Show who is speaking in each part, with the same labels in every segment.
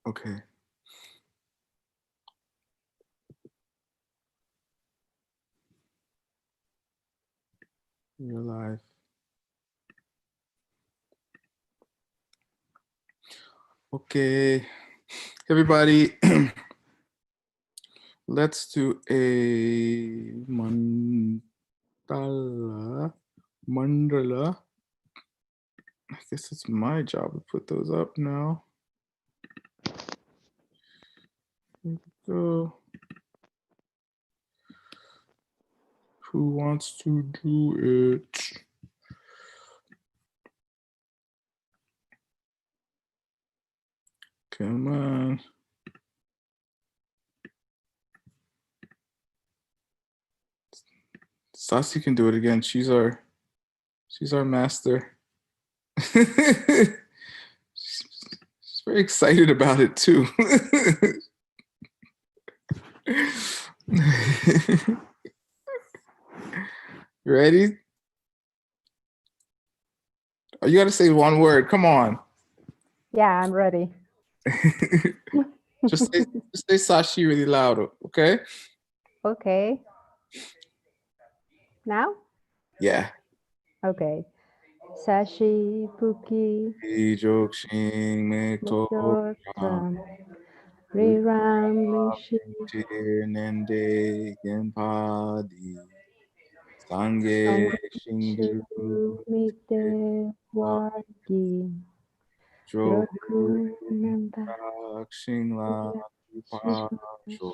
Speaker 1: Okay. You're live. Okay. Everybody, let's do a mandala. I guess it's my job to put those up now. Here we go. Who wants to do it? Come on. Sassy can do it again. She's our master. She's very excited about it too. Ready? Oh, you got to say one word. Come on.
Speaker 2: Yeah, I'm ready.
Speaker 1: just say Sashi really loud, okay?
Speaker 2: Okay. Now?
Speaker 1: Yeah.
Speaker 2: Okay. Sashi, Puki,
Speaker 1: Jokshin Mekto
Speaker 2: Riram, Lishi,
Speaker 1: Nende Genpadi Sange Shindu
Speaker 2: Mite, Wagi, Roku, Nanda,
Speaker 1: Shingla Pacho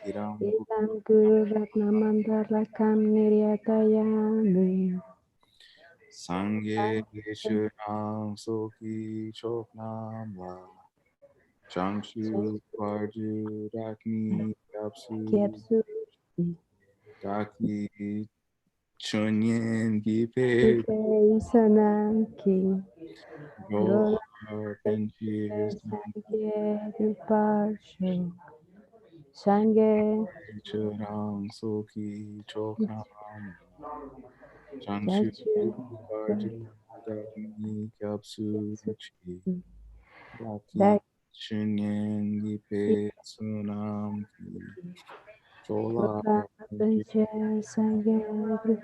Speaker 1: Iram
Speaker 2: Ilam Guru Ratna Mandala Kam Niryatayami.
Speaker 1: Sange Shurang Soki Choknam La Changshu Parju Rakni Kapsu Daki Chunyen Gipe
Speaker 2: Sananki,
Speaker 1: Go Penchir
Speaker 2: Sange, Parsho, Sange,
Speaker 1: Churang Soki Choknam Changshu
Speaker 2: Chachu,
Speaker 1: Parju Rakni Kapsu Chi Daki
Speaker 2: Dak,
Speaker 1: Chunyen Gipe Sunam Ki Chola
Speaker 2: Chola, Penche, Sange,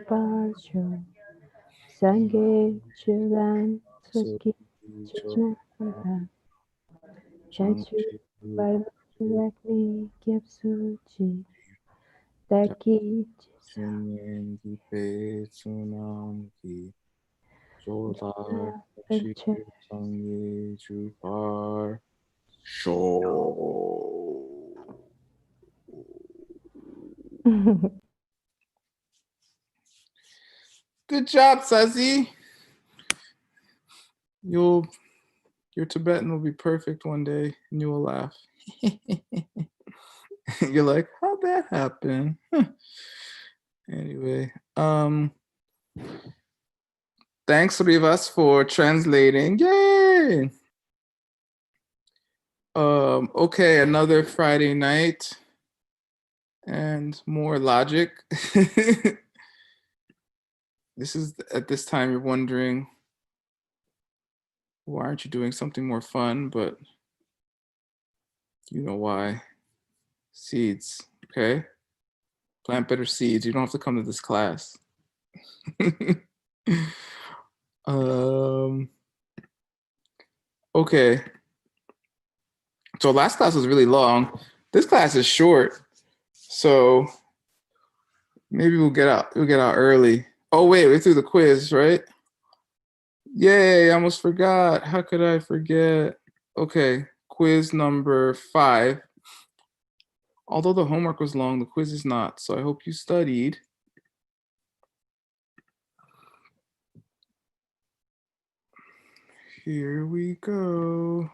Speaker 2: Parsho, Sange, Chulan, Soki, Chunanda, Chachu, Parvati, Kyapsuchi, Daki,
Speaker 1: Chinyen ki pe tsunam ki chola chi
Speaker 2: Penche.
Speaker 1: sangye chupar sho. Good job, Sazi. Your Tibetan will be perfect one day, and you will laugh. You're like, how'd that happen? Anyway, thanks, Rivas, for translating. Yay! Okay, another Friday night and more logic. This is at this time you're wondering, why aren't you doing something more fun? But you know why. Seeds, okay? Plant better seeds. You don't have to come to this class. Okay. So last class was really long. This class is short. So maybe we'll get out early. Oh wait, we're through the quiz, right? Yay, I almost forgot. How could I forget? Okay, quiz number 5. Although the homework was long, the quiz is not. So I hope you studied. Here we go.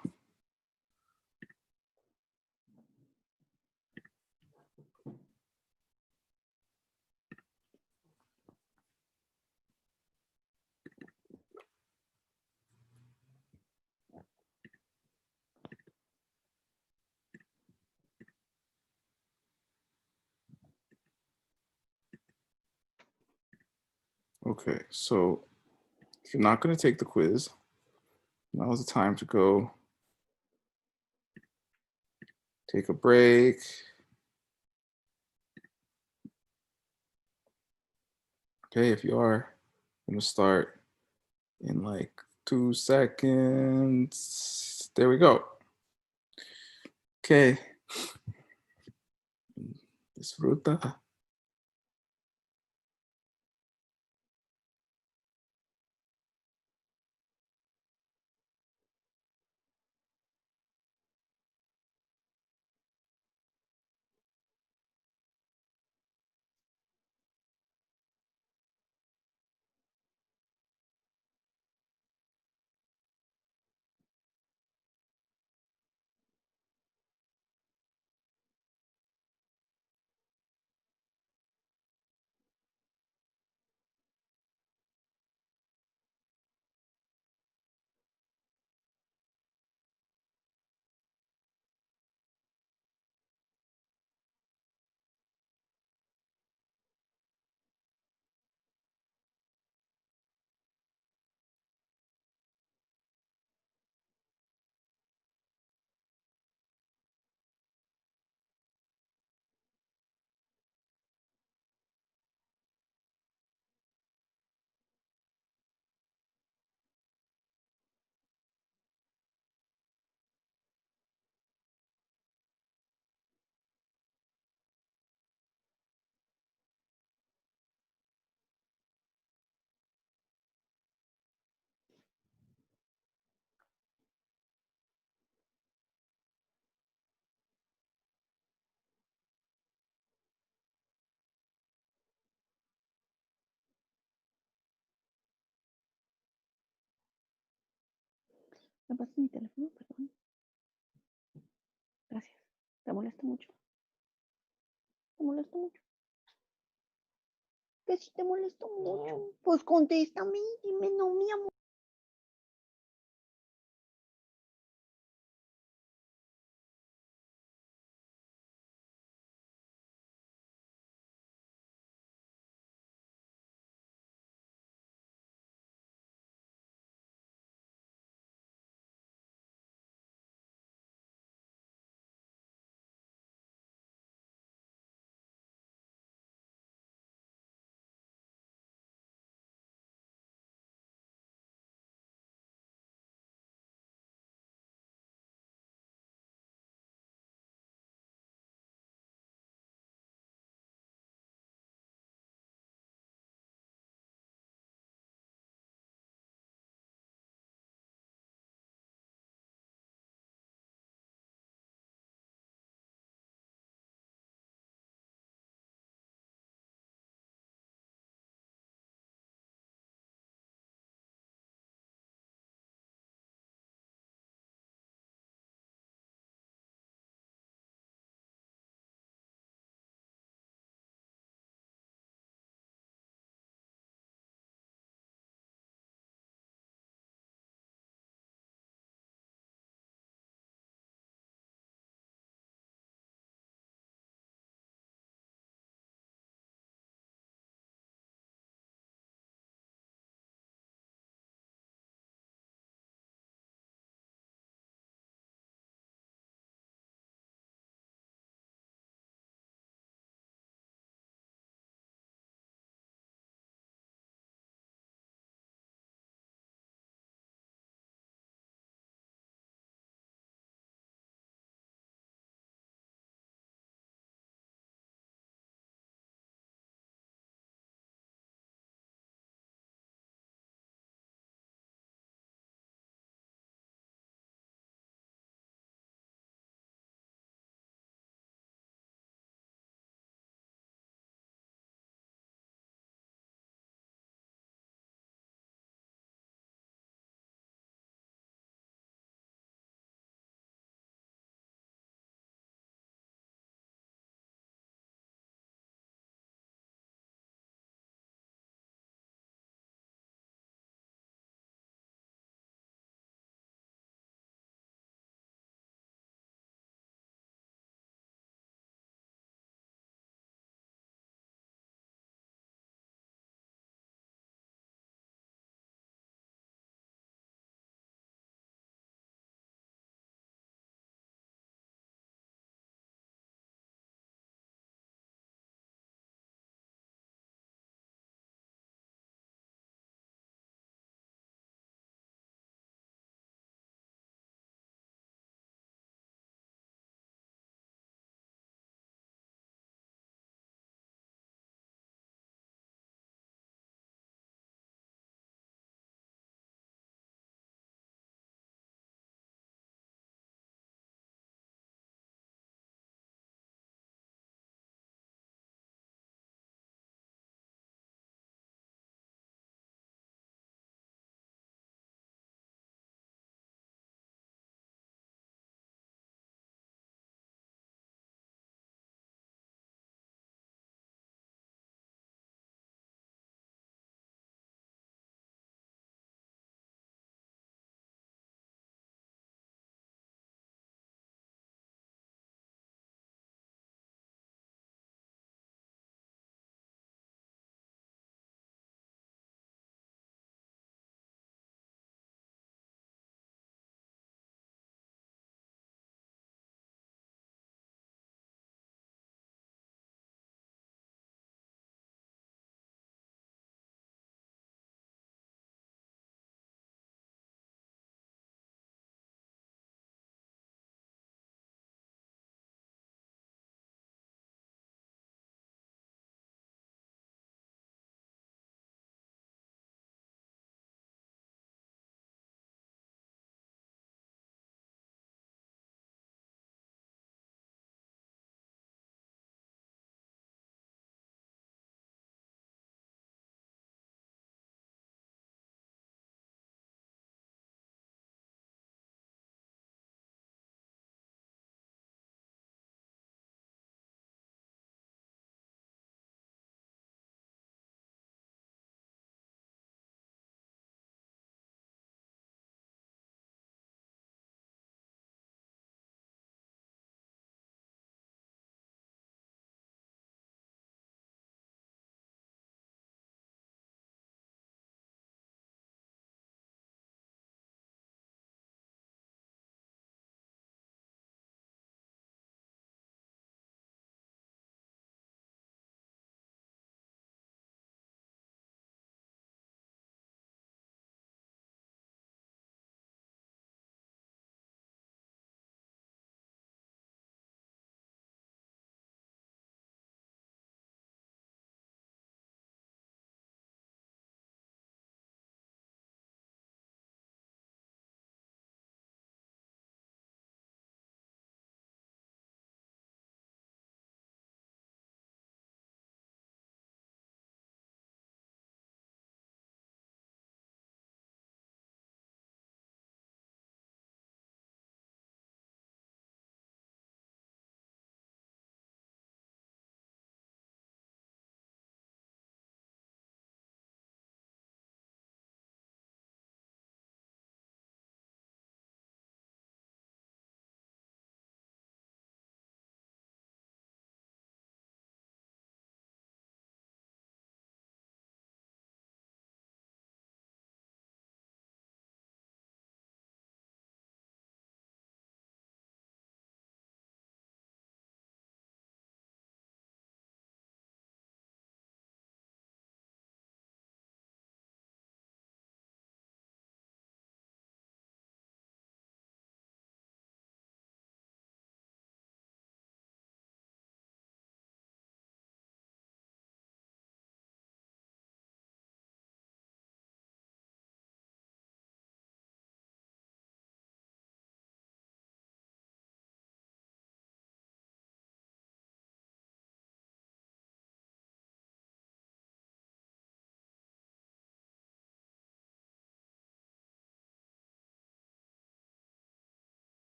Speaker 1: Okay, so if you're not going to take the quiz, now is the time to go take a break. Okay, if you are, I'm gonna start in like 2 seconds. There we go. Okay. Disfruta.
Speaker 3: ¿Me pasas mi teléfono? Perdón. Gracias. ¿Te molesta mucho? ¿Te molesta mucho? Que si te molesta mucho. Pues contéstame, dime no, mi amor.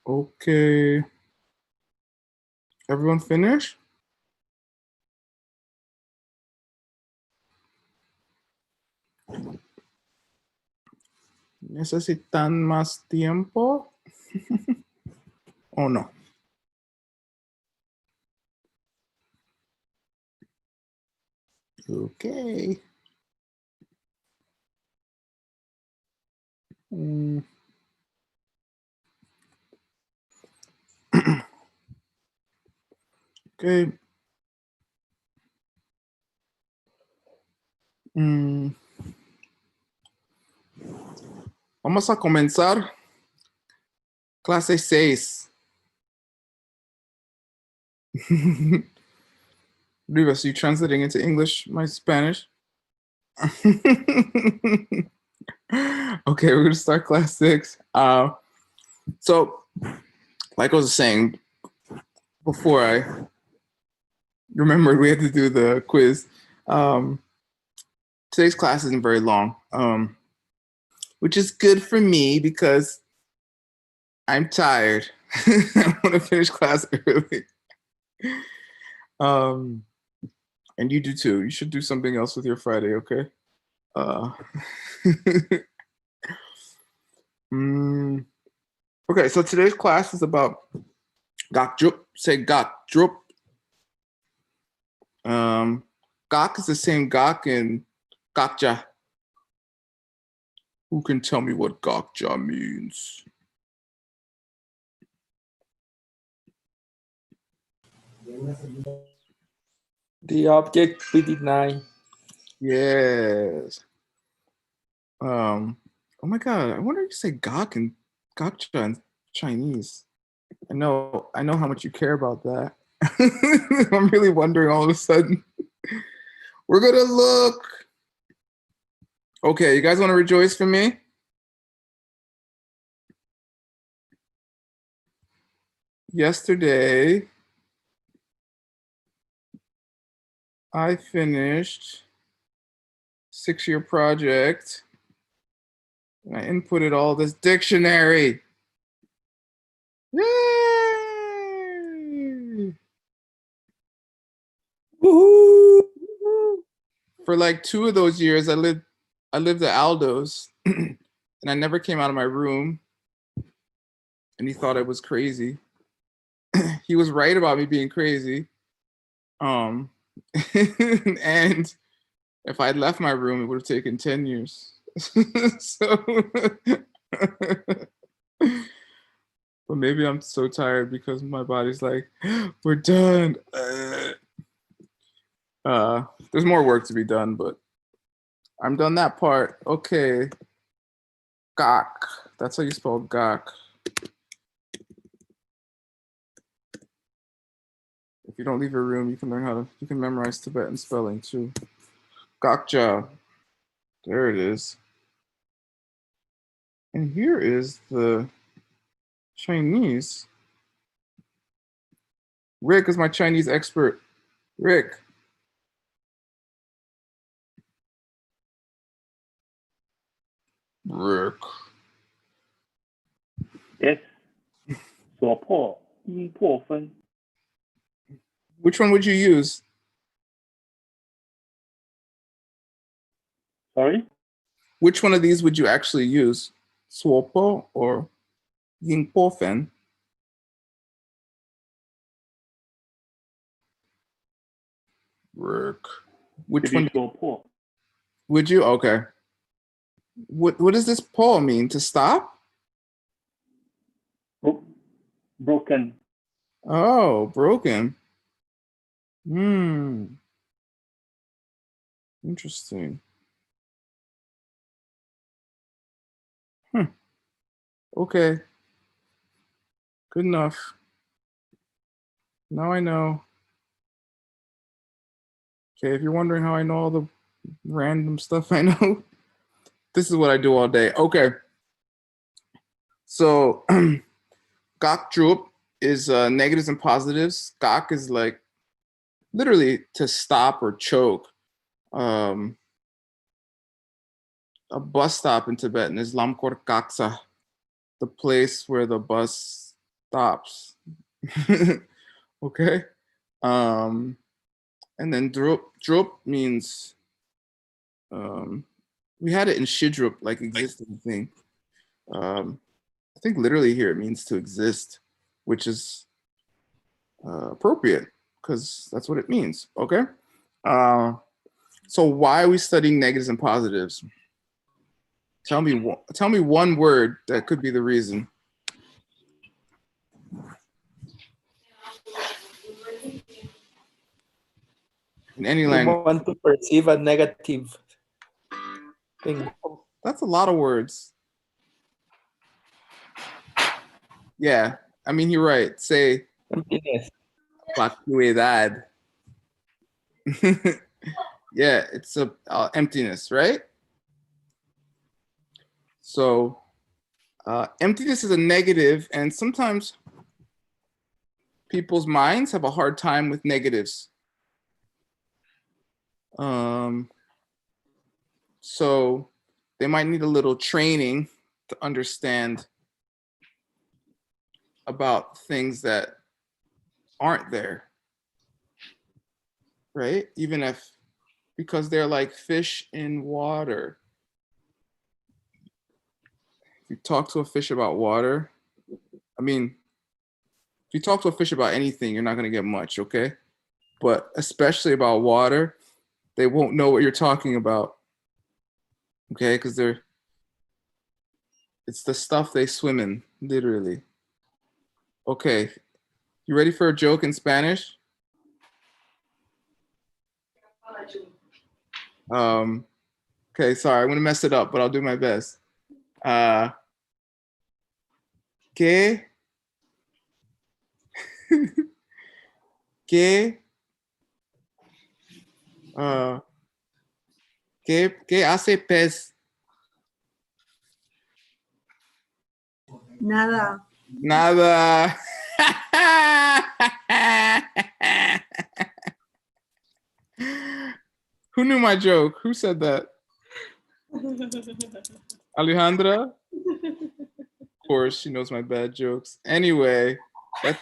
Speaker 1: Okay. Everyone finished? ¿Necesitan más tiempo? ¿O no? Okay. Mm. Okay. Mm. Vamos a comenzar clase 6. Rivas, you translating into English my Spanish? Okay, we're gonna start class 6. So, like I was saying before, I remembered we had to do the quiz. Today's class isn't very long, which is good for me because I'm tired. I want to finish class early. And you do too. You should do something else with your Friday, okay? Okay, so today's class is about Gakjup. Say Gakjup. Gak is the same Gak in Gakja. Who can tell me what Gakja means?
Speaker 4: The object we deny.
Speaker 1: Yes. Oh my god, I wonder if you say Gak and Gakja in Chinese. I know how much you care about that. I'm really wondering all of a sudden. We're gonna look. Okay, you guys want to rejoice for me? Yesterday, I finished 6-year project. And I inputted all this dictionary. Yay!
Speaker 4: Woohoo!
Speaker 1: For like 2 of those years, I lived at Aldo's, and I never came out of my room. And he thought I was crazy. He was right about me being crazy. And if I'd left my room, it would have taken 10 years. So, but maybe I'm so tired because my body's like, we're done. There's more work to be done, but I'm done that part. Okay. Gak. That's how you spell gak. If you don't leave your room, you can memorize Tibetan spelling too. Gakja. There it is. And here is the Chinese. Rick is my Chinese expert. Rick. Rick.
Speaker 5: Yes. 所破应破分
Speaker 1: Which one would you use?
Speaker 5: Sorry?
Speaker 1: Which one of these would you actually use? Swopo or Yingpofen? Rick. Which one
Speaker 5: 所破
Speaker 1: would you? Okay. What does this po mean? To stop?
Speaker 5: broken.
Speaker 1: Oh, broken. Interesting. Okay. Good enough. Now I know. Okay, if you're wondering how I know all the random stuff I know, this is what I do all day. Okay. So Gak Drup is negatives and positives. Gak is like literally to stop or choke. A bus stop in Tibetan is Lamkor Kaksa, the place where the bus stops. Okay. And then drop means we had it in shidrup, like existing thing. I think literally here it means to exist, which is appropriate because that's what it means. Okay. So why are we studying negatives and positives? Tell me one word that could be the reason. In any
Speaker 4: You
Speaker 1: language.
Speaker 4: want to perceive a negative thing.
Speaker 1: That's a lot of words. Yeah, I mean, you're right. Say
Speaker 4: Emptiness.
Speaker 1: vacuidad. Yeah, it's a emptiness, right? So emptiness is a negative, and sometimes people's minds have a hard time with negatives. So they might need a little training to understand about things that aren't there, right? Even if, because they're like fish in water. If you talk to a fish about water, I mean, if you talk to a fish about anything, you're not going to get much, okay? But especially about water, they won't know what you're talking about, okay? Because it's the stuff they swim in, literally. Okay, you ready for a joke in Spanish? Okay, sorry, I'm gonna mess it up, but I'll do my best. ¿Qué? ¿Qué? ¿Qué hace pez?
Speaker 6: Nada.
Speaker 1: Nada. Who knew my joke? Who said that? Alejandra? Of course, she knows my bad jokes. Anyway, that's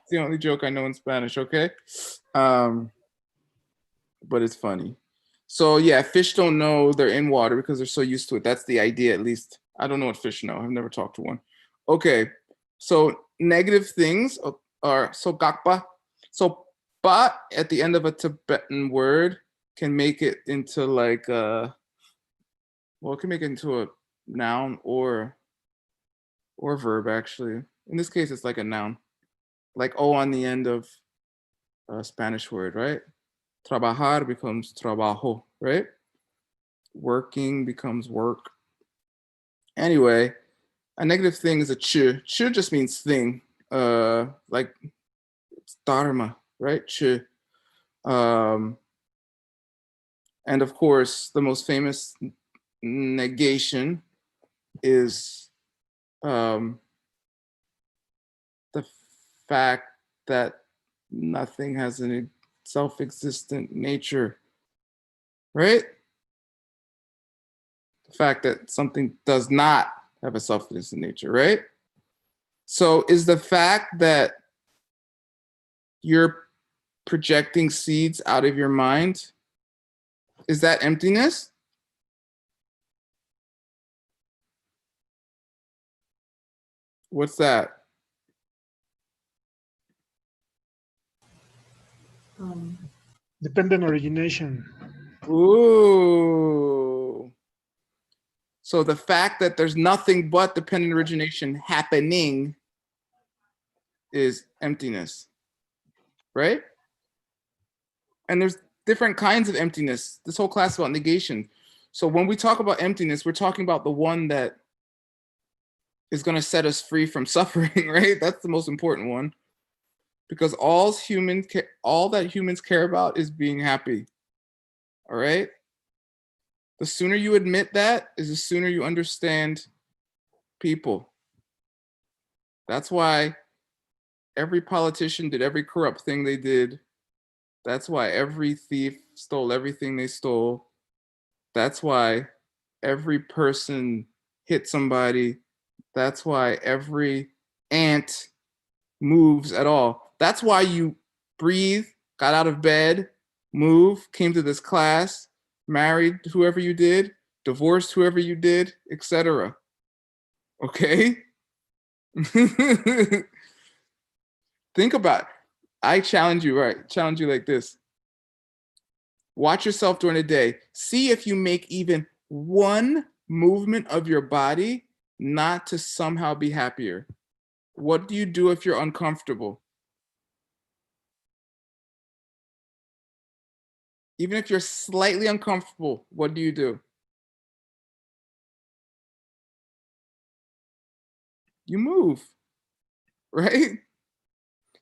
Speaker 1: the only joke I know in Spanish, okay? But it's funny. So yeah, fish don't know they're in water because they're so used to it. That's the idea, at least. I don't know what fish know. I've never talked to one. Okay, so negative things are so gakpa. So pa at the end of a Tibetan word can make it into like well, it can make it into a noun or verb actually. In this case, it's like a noun, like O on the end of a Spanish word, right? Trabajar becomes trabajo, right? Working becomes work. Anyway, a negative thing is a ch. Ch just means thing, like it's dharma, right? Ch. And of course, the most famous negation is the fact that nothing has a self-existent nature, right? The fact that something does not have a self-existent nature, right? So is the fact that you're projecting seeds out of your mind, is that emptiness? What's that?
Speaker 7: Dependent origination.
Speaker 1: Ooh. So the fact that there's nothing but dependent origination happening is emptiness, right? And there's different kinds of emptiness. This whole class is about negation. So when we talk about emptiness, we're talking about the one that is going to set us free from suffering, right? That's the most important one. Because all that humans care about is being happy. All right? The sooner you admit that is the sooner you understand people. That's why every politician did every corrupt thing they did. That's why every thief stole everything they stole. That's why every person hit somebody. That's why every ant moves at all. That's why you breathe, got out of bed, moved, came to this class, married whoever you did, divorced whoever you did, etc. Okay? Think about it. I challenge you, right? Challenge you like this. Watch yourself during the day. See if you make even one movement of your body not to somehow be happier. What do you do if you're uncomfortable? Even if you're slightly uncomfortable, what do you do? You move, right?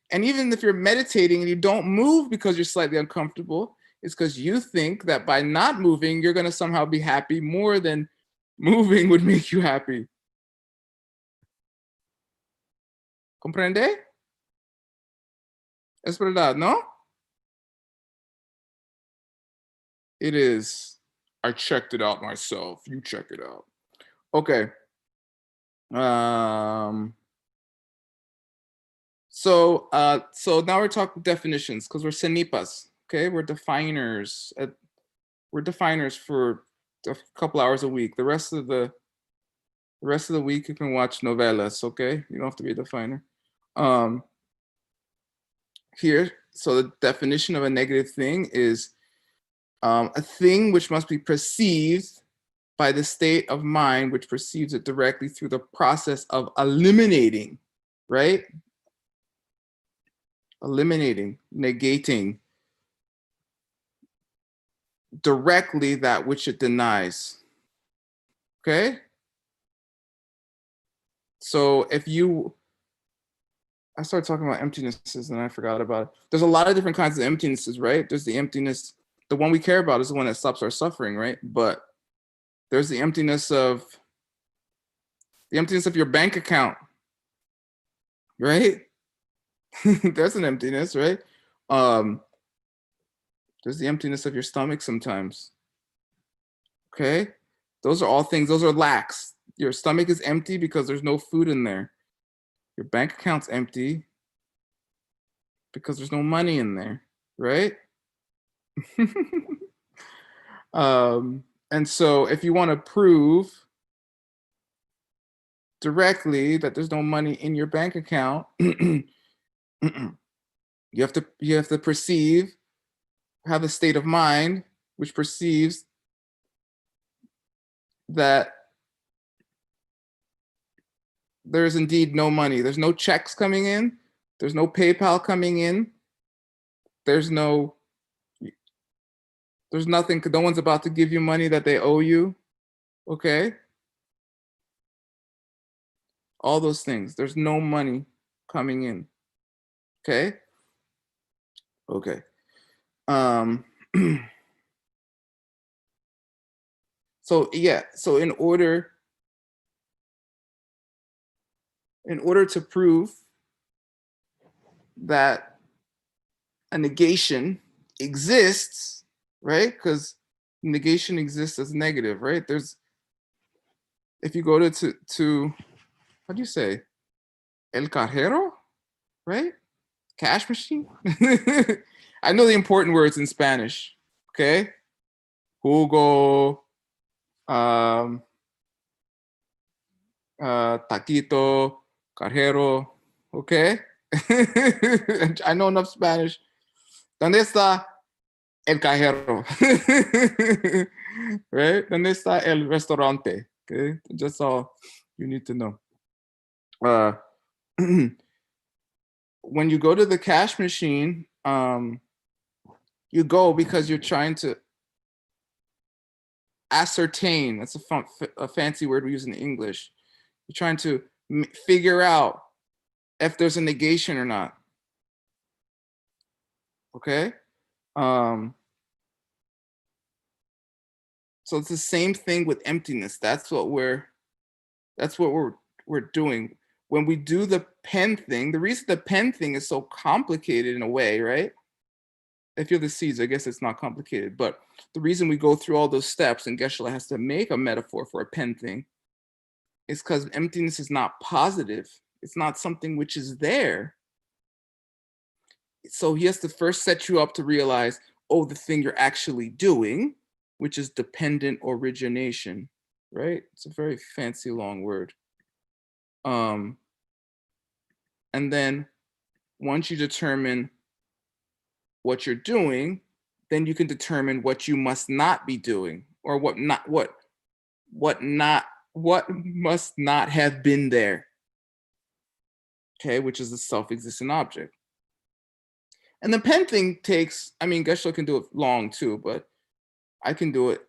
Speaker 1: And even if you're meditating and you don't move because you're slightly uncomfortable, it's because you think that by not moving, you're going to somehow be happy more than moving would make you happy. ¿Comprende? Es verdad, ¿no? It is. I checked it out myself. You check it out. Okay. So now we're talking definitions because we're senipas. Okay, we're definers. We're definers for a couple hours a week. The rest of the week you can watch novelas. Okay, you don't have to be a definer. Here, so the definition of a negative thing is a thing which must be perceived by the state of mind which perceives it directly through the process of eliminating, right? Eliminating, negating directly that which it denies. Okay? So if I started talking about emptinesses and I forgot about it. There's a lot of different kinds of emptinesses, right? There's the emptiness, the one we care about is the one that stops our suffering, right? But there's the emptiness of your bank account, right? There's an emptiness, right? There's the emptiness of your stomach sometimes. Okay? Those are all things, those are lacks. Your stomach is empty because there's no food in there. Your bank account's empty because there's no money in there, right? And so if you want to prove directly that there's no money in your bank account, you have to perceive, have a state of mind which perceives that there is indeed no money. There's no checks coming in. There's no PayPal coming in. There's nothing. No one's about to give you money that they owe you. Okay? All those things. There's no money coming in. Okay? Okay. So yeah, so in order to prove that a negation exists, right? Because negation exists as negative, right? If you go to how do you say el cajero, right? Cash machine. I know the important words in Spanish. Okay, jugo, taquito, cajero. Okay, I know enough Spanish. ¿Dónde está el cajero? Right? ¿Dónde está el restaurante? Okay, that's all you need to know. When you go to the cash machine, you go because you're trying to ascertain. That's a fancy word we use in English. You're trying to figure out if there's a negation or not. Okay? So it's the same thing with emptiness. That's what we're doing. When we do the pen thing, the reason the pen thing is so complicated in a way, right? If you're the seeds, I guess it's not complicated, but the reason we go through all those steps and Geshe-la has to make a metaphor for a pen thing is because emptiness is not positive. It's not something which is there. So he has to first set you up to realize, oh, the thing you're actually doing, which is dependent origination, right? It's a very fancy long word. And then once you determine what you're doing, then you can determine what you must not be doing, or what must not have been there. Okay, which is a self-existent object. And the pen thing takes, I mean, Geshe can do it long too, but I can do it.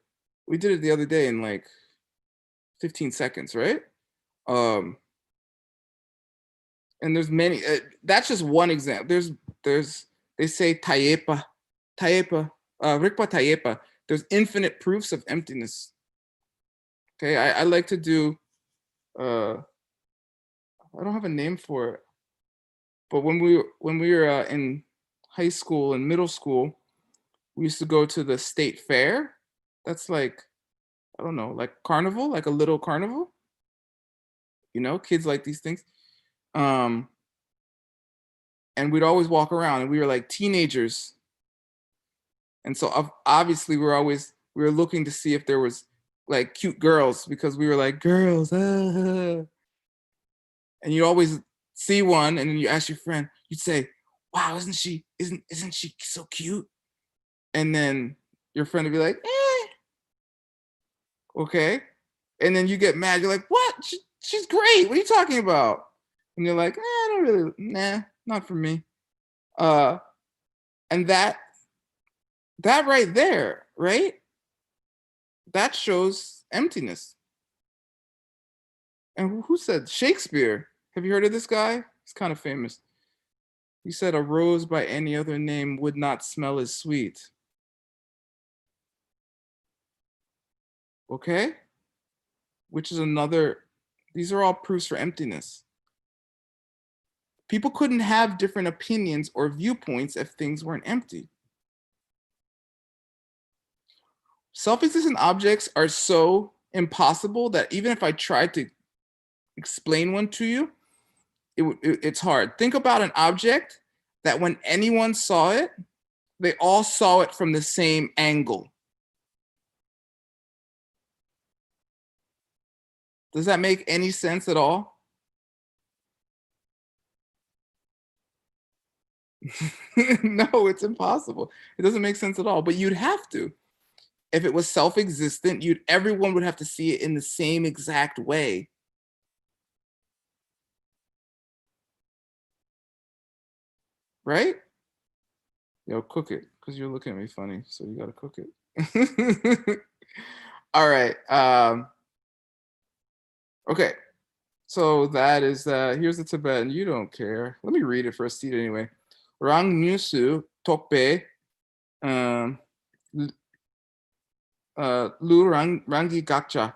Speaker 1: We did it the other day in like 15 seconds, right? And there's many, that's just one example. They say Tayepa, Rikpa Tayepa. There's infinite proofs of emptiness. Okay, I like to do, I don't have a name for it, but when we were in high school and middle school, we used to go to the state fair. That's like, I don't know, like carnival, like a little carnival. You know, kids like these things. And we'd always walk around, and we were like teenagers. And so obviously we were looking to see if there was like cute girls, because we were like, girls, ah. And you always see one, and then you ask your friend, you'd say, wow, isn't she so cute? And then your friend would be like, okay. And then you get mad, you're like, what? She's great. What are you talking about? And you're like, I don't really, nah, not for me. And that right there, right? That shows emptiness. And who said Shakespeare? Have you heard of this guy? He's kind of famous. He said, a rose by any other name would not smell as sweet. Okay? Which is another, these are all proofs for emptiness. People couldn't have different opinions or viewpoints if things weren't empty. Self-existent objects are so impossible that even if I tried to explain one to you, it's hard. Think about an object that when anyone saw it, they all saw it from the same angle. Does that make any sense at all? No, it's impossible. It doesn't make sense at all, but you'd have to. If it was self-existent, everyone would have to see it in the same exact way. Right? Yo, cook it, because you're looking at me funny, so you gotta cook it. All right. Okay. So that is here's the Tibetan. You don't care. Let me read it for a seat anyway. Rang Nyusu Tokpe Lu Rangi Gakcha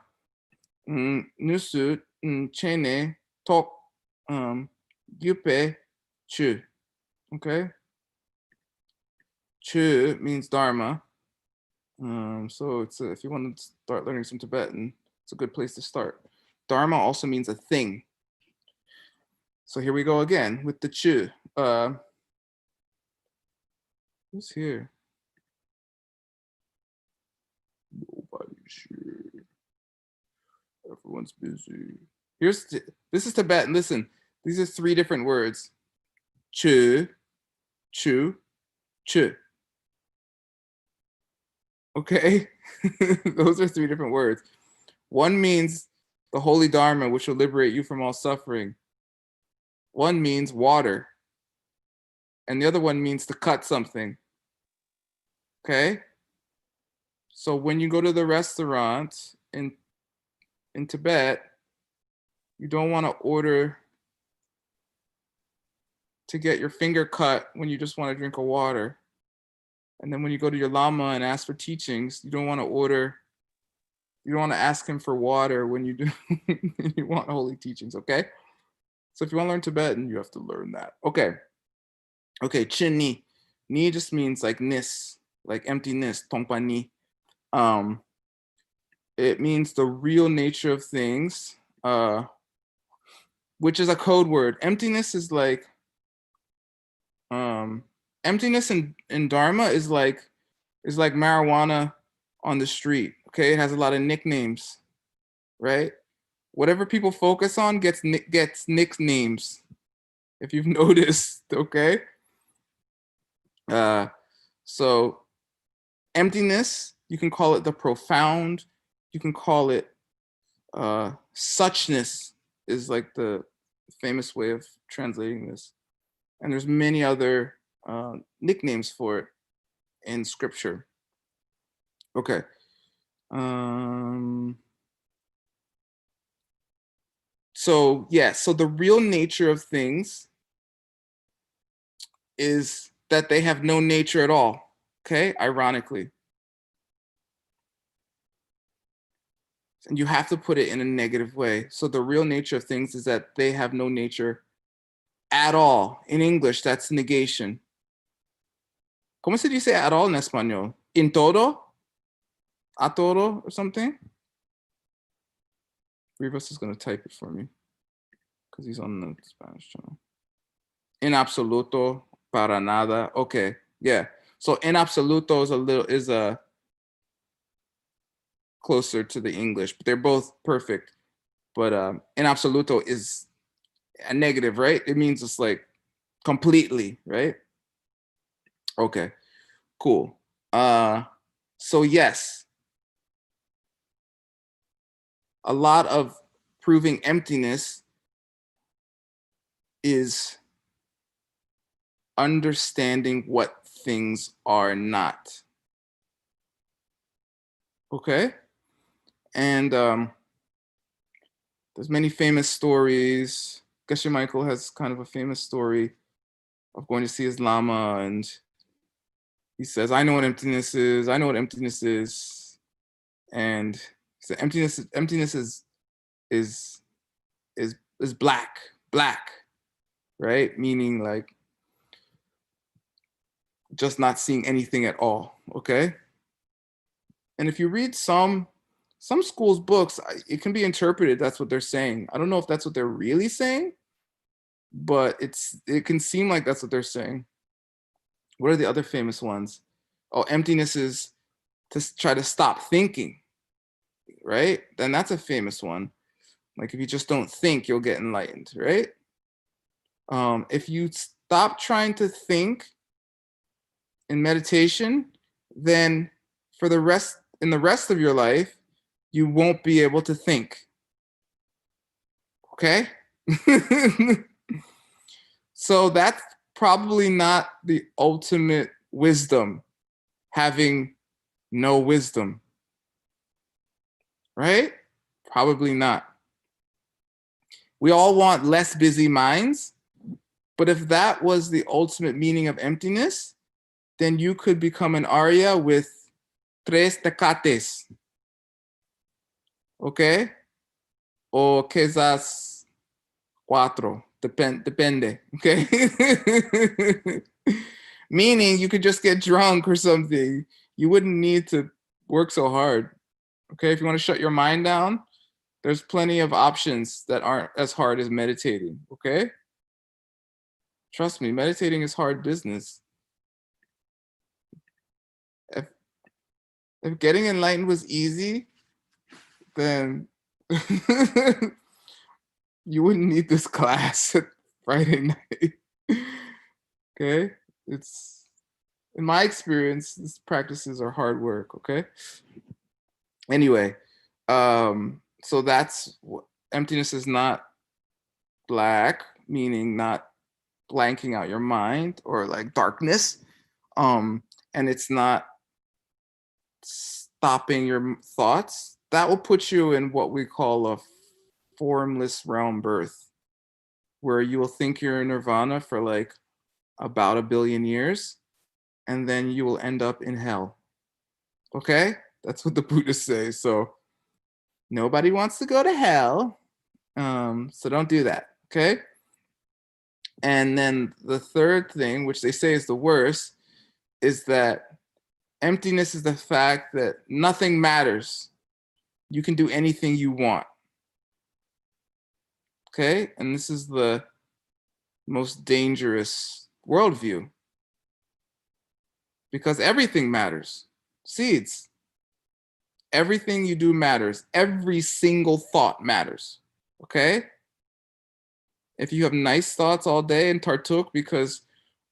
Speaker 1: Nyusu Chene Tok Gyupe Chu. Okay. Chu means Dharma. So it's if you want to start learning some Tibetan, it's a good place to start. Dharma also means a thing. So here we go again with the Chu. Who's here? Nobody's here. Everyone's busy. This is Tibetan. Listen, these are 3 different words. Chu, chu, chu. Okay, those are 3 different words. One means the holy Dharma, which will liberate you from all suffering. One means water. And the other one means to cut something. Okay? So when you go to the restaurant in Tibet, you don't want to order to get your finger cut when you just want to drink a water. And then when you go to your Lama and ask for teachings, you don't want to ask him for water when you do you want holy teachings, okay? So if you want to learn Tibetan, you have to learn that. Okay. Okay, chin ni. Ni just means like nis, like emptiness, tongpa ni. It means the real nature of things. which is a code word. Emptiness is like, emptiness in Dharma is like marijuana on the street. Okay, it has a lot of nicknames, right? Whatever people focus on gets nicknames. If you've noticed, okay. So emptiness, you can call it the profound. You can call it suchness is like the famous way of translating this. And there's many other nicknames for it in scripture. Okay. So yeah, so the real nature of things is that they have no nature at all. Okay, ironically. And you have to put it in a negative way. So the real nature of things is that they have no nature at all. In English, that's negation. ¿Cómo se dice at all en español? In todo? A todo or something? Rivas is going to type it for me because he's on the Spanish channel. In absoluto, para nada. Okay, yeah. So in absoluto is a closer to the English, but they're both perfect. But in absoluto is a negative, right? It means it's like completely, right? Okay, cool. So yes, a lot of proving emptiness is understanding what things are not. Okay? And there's many famous stories. Geshe Michael has kind of a famous story of going to see his Lama, and he says, I know what emptiness is. I know what emptiness is. And he said, emptiness is black, right? Meaning like just not seeing anything at all, okay? And if you read some schools' books, it can be interpreted that's what they're saying. I don't know if that's what they're really saying, but it can seem like that's what they're saying. What are the other famous ones? Oh, emptiness is to try to stop thinking, right? Then that's a famous one. Like if you just don't think, you'll get enlightened, right? If you stop trying to think in meditation, then for the rest of your life, you won't be able to think. Okay? So that's probably not the ultimate wisdom, having no wisdom. Right? Probably not. We all want less busy minds, but if that was the ultimate meaning of emptiness, then you could become an Arya with tres tecates. Okay? O quizás cuatro. Depende. Okay? Meaning you could just get drunk or something. You wouldn't need to work so hard. Okay? If you want to shut your mind down, there's plenty of options that aren't as hard as meditating. Okay? Trust me, meditating is hard business. If getting enlightened was easy, then you wouldn't need this class at Friday night. Okay? It's, in my experience, these practices are hard work, okay? Anyway, so that's what emptiness is not black, meaning not blanking out your mind or like darkness. And it's not stopping your thoughts. That will put you in what we call a formless realm birth, where you will think you're in nirvana for like about 1 billion years, and then you will end up in hell. Okay? That's what the Buddhists say. So nobody wants to go to hell. So don't do that. Okay? And then the third thing, which they say is the worst, is that emptiness is the fact that nothing matters. You can do anything you want. Okay, and this is the most dangerous worldview because everything matters. Seeds. Everything you do matters. Every single thought matters. Okay? If you have nice thoughts all day in Tartuk because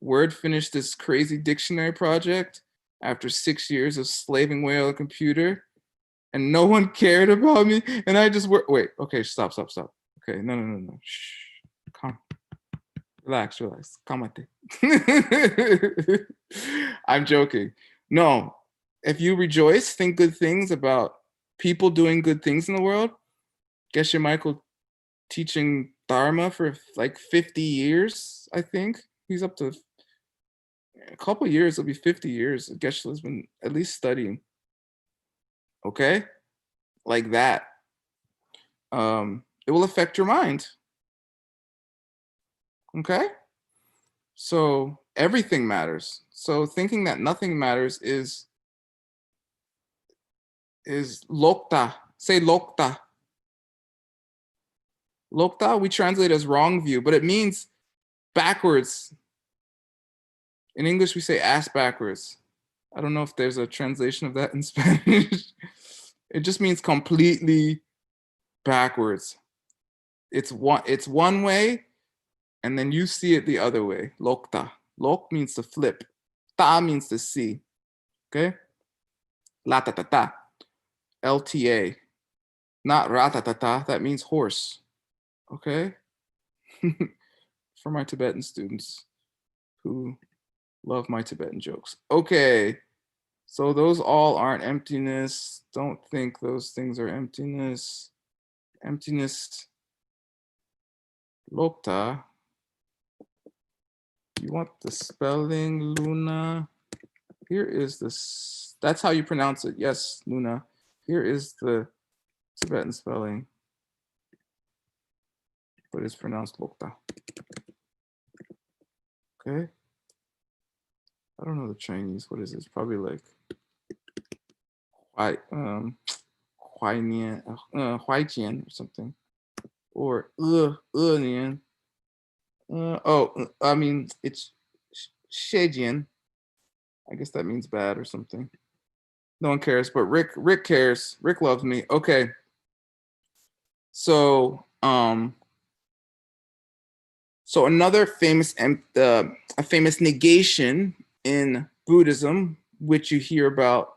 Speaker 1: Word finished this crazy dictionary project after 6 years of slaving away on a computer and no one cared about me and I just work. Wait, okay, stop. Okay, no. Shh. Calm. Relax. Calmate. I'm joking. No, if you rejoice, think good things about people doing good things in the world. Geshe Michael teaching Dharma for like 50 years, I think. He's up to a couple years, it'll be 50 years. Geshe has been at least studying. Okay? Like that. It will affect your mind. Okay? So everything matters. So thinking that nothing matters is lokta. Say lokta. Lokta we translate as wrong view, but it means backwards. In English we say ass backwards. I don't know if there's a translation of that in Spanish. It just means completely backwards. It's one way, and then you see it the other way. Lokta. Lok means to flip. Ta means to see. Okay? La ta ta ta. LTA. Not ra ta ta ta. That means horse. Okay? For my Tibetan students who love my Tibetan jokes. Okay. So those all aren't emptiness. Don't think those things are emptiness. Emptiness. Lokta. You want the spelling, Luna? Here is this. That's how you pronounce it. Yes, Luna. Here is the Tibetan spelling. But it's pronounced Lokta. Okay. I don't know the Chinese. What is this? Probably like Huaijian or something. Or Nian. I mean, it's Shejian. I guess that means bad or something. No one cares, but Rick cares. Rick loves me. Okay. So another famous a famous negation in Buddhism, which you hear about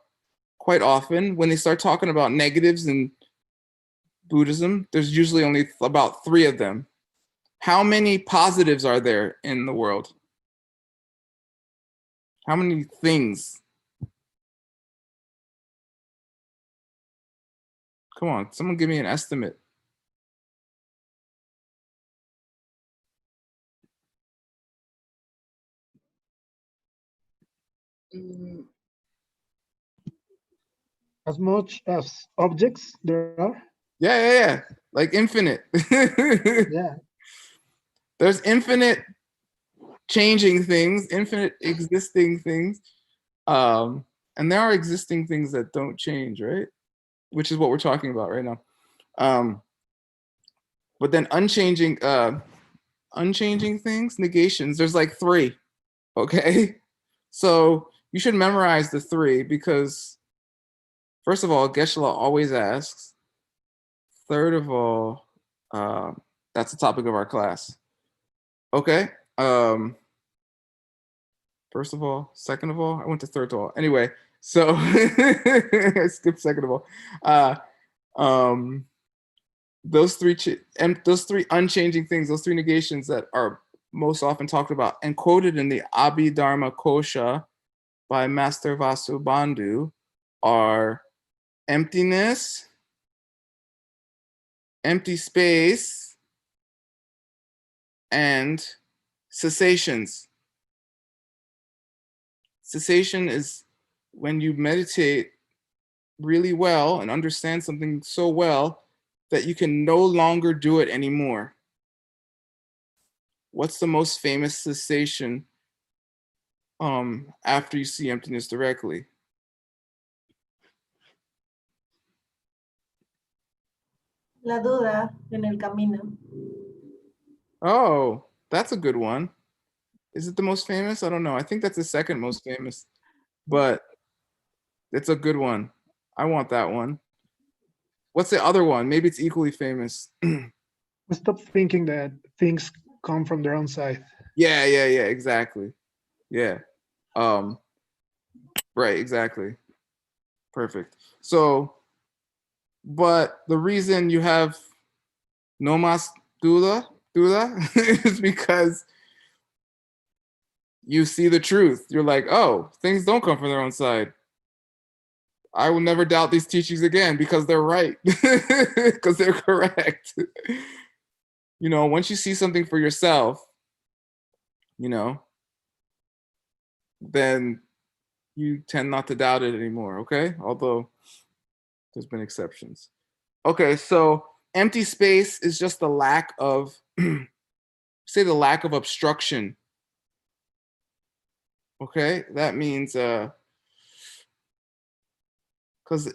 Speaker 1: quite often when they start talking about negatives in Buddhism, there's usually only about 3 of them. How many positives are there in the world? How many things? Come on, someone give me an estimate.
Speaker 6: As much as objects there are.
Speaker 1: Yeah. Like infinite.
Speaker 6: Yeah.
Speaker 1: There's infinite changing things, infinite existing things. And there are existing things that don't change, right? Which is what we're talking about right now. But then unchanging things, negations, there's like 3. Okay. So you should memorize the 3 because first of all, Geshe-la always asks. Third of all, that's the topic of our class. Okay. First of all, second of all, I went to third of all. Anyway, so I skipped second of all. Those 3 unchanging things, those 3 negations that are most often talked about and quoted in the Abhidharma Kosha by Master Vasubandhu are emptiness, empty space, and cessations. Cessation is when you meditate really well and understand something so well that you can no longer do it anymore. What's the most famous cessation after you see emptiness directly?
Speaker 7: La duda en el camino.
Speaker 1: Oh, that's a good one. Is it the most famous? I don't know. I think that's the second most famous, but it's a good one. I want that one. What's the other one? Maybe it's equally famous.
Speaker 6: Stop thinking that things come from their own side.
Speaker 1: Yeah, exactly. Yeah. Right, exactly. Perfect. So, but the reason you have no más duda is because you see the truth. You're like, oh, things don't come from their own side. I will never doubt these teachings again because they're right, because they're correct. You know, once you see something for yourself, you know, then you tend not to doubt it anymore, okay? Although there's been exceptions. Okay, so empty space is just the lack of, say the lack of obstruction. Okay, that means, because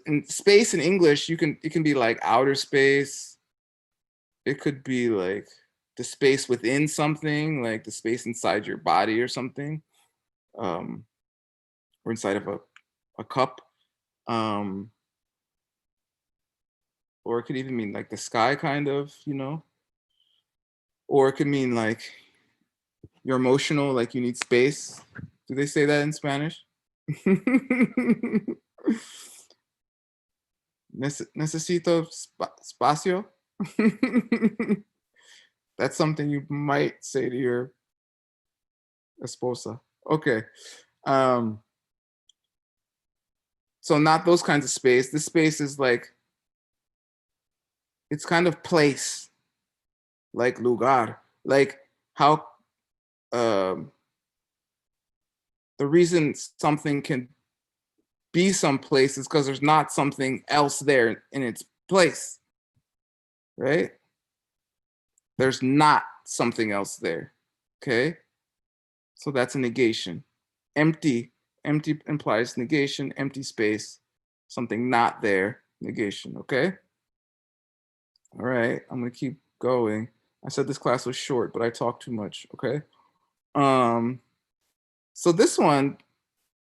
Speaker 1: in space in English, it can be like outer space. It could be like the space within something, like the space inside your body or something, or inside of a cup. Or it could even mean like the sky, kind of, you know. Or it could mean like you're emotional, like you need space. Do they say that in Spanish? Necesito espacio. That's something you might say to your esposa. Okay. So not those kinds of space. This space is like, it's kind of place, like lugar, like how the reason something can be someplace is because there's not something else there in its place, right? There's not something else there, okay? So that's a negation. Empty implies negation, empty space, something not there, negation, okay? All right, I'm gonna keep going. I said this class was short, but I talked too much, okay? So this one,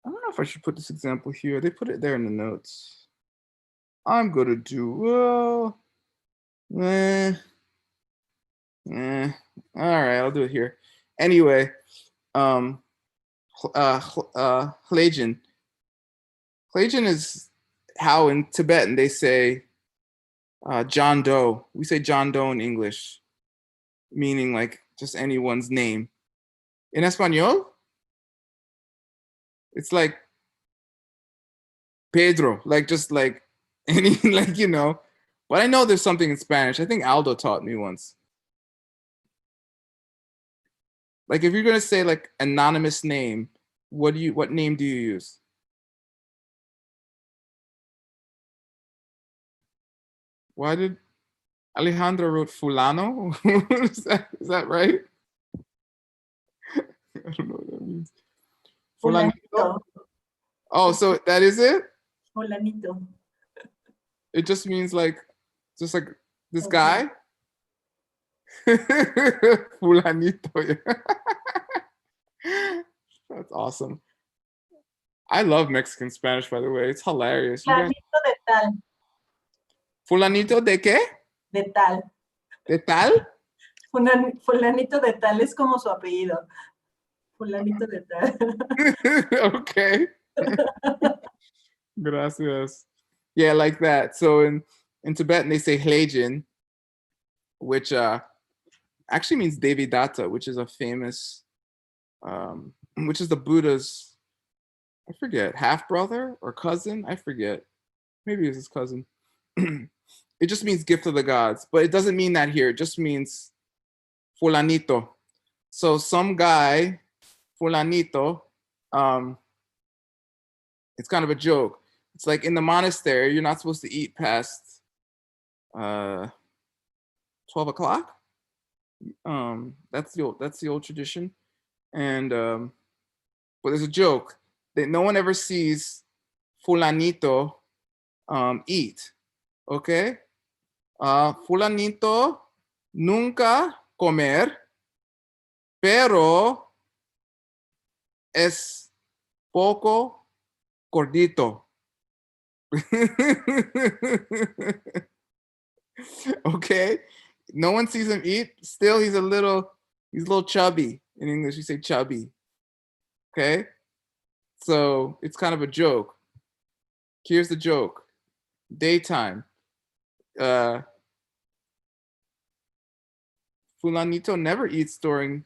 Speaker 1: I don't know if I should put this example here. They put it there in the notes. I'm gonna do, all right, I'll do it here. Anyway, Hlajan. Hlajan is how in Tibetan they say John Doe. We say John Doe in English, meaning like just anyone's name. In Espanol, it's like Pedro, like just like any, like, you know. But I know there's something in Spanish. I think Aldo taught me once. Like if you're gonna say like anonymous name, what name do you use? Why did Alejandro wrote Fulano? Is that right? I don't know what that means. Fulanito? Oh, so that is it?
Speaker 7: Fulanito.
Speaker 1: It just means like, just like this guy? Fulanito, yeah. That's awesome. I love Mexican Spanish, by the way. It's hilarious. You guys...
Speaker 7: Fulanito de tal.
Speaker 1: Fulanito de qué?
Speaker 7: De tal.
Speaker 1: ¿De tal?
Speaker 7: Fulanito de tal es como su apellido. Fulanito de tal.
Speaker 1: Okay. Gracias. Yeah, like that. So in Tibetan, they say Hlajan, which actually means Devidata, which is a famous, which is the Buddha's, I forget, half brother or cousin. I forget. Maybe it's his cousin. It just means gift of the gods, but it doesn't mean that here. It just means fulanito. So some guy, fulanito, it's kind of a joke. It's like in the monastery, you're not supposed to eat past 12 o'clock. That's the old tradition. And but there's a joke that no one ever sees fulanito eat. Okay? Fulanito nunca comer pero es poco gordito. Okay, no one sees him eat. Still, he's a little chubby. In English, we say chubby. Okay, so it's kind of a joke. Here's the joke. Daytime. Fulanito never eats during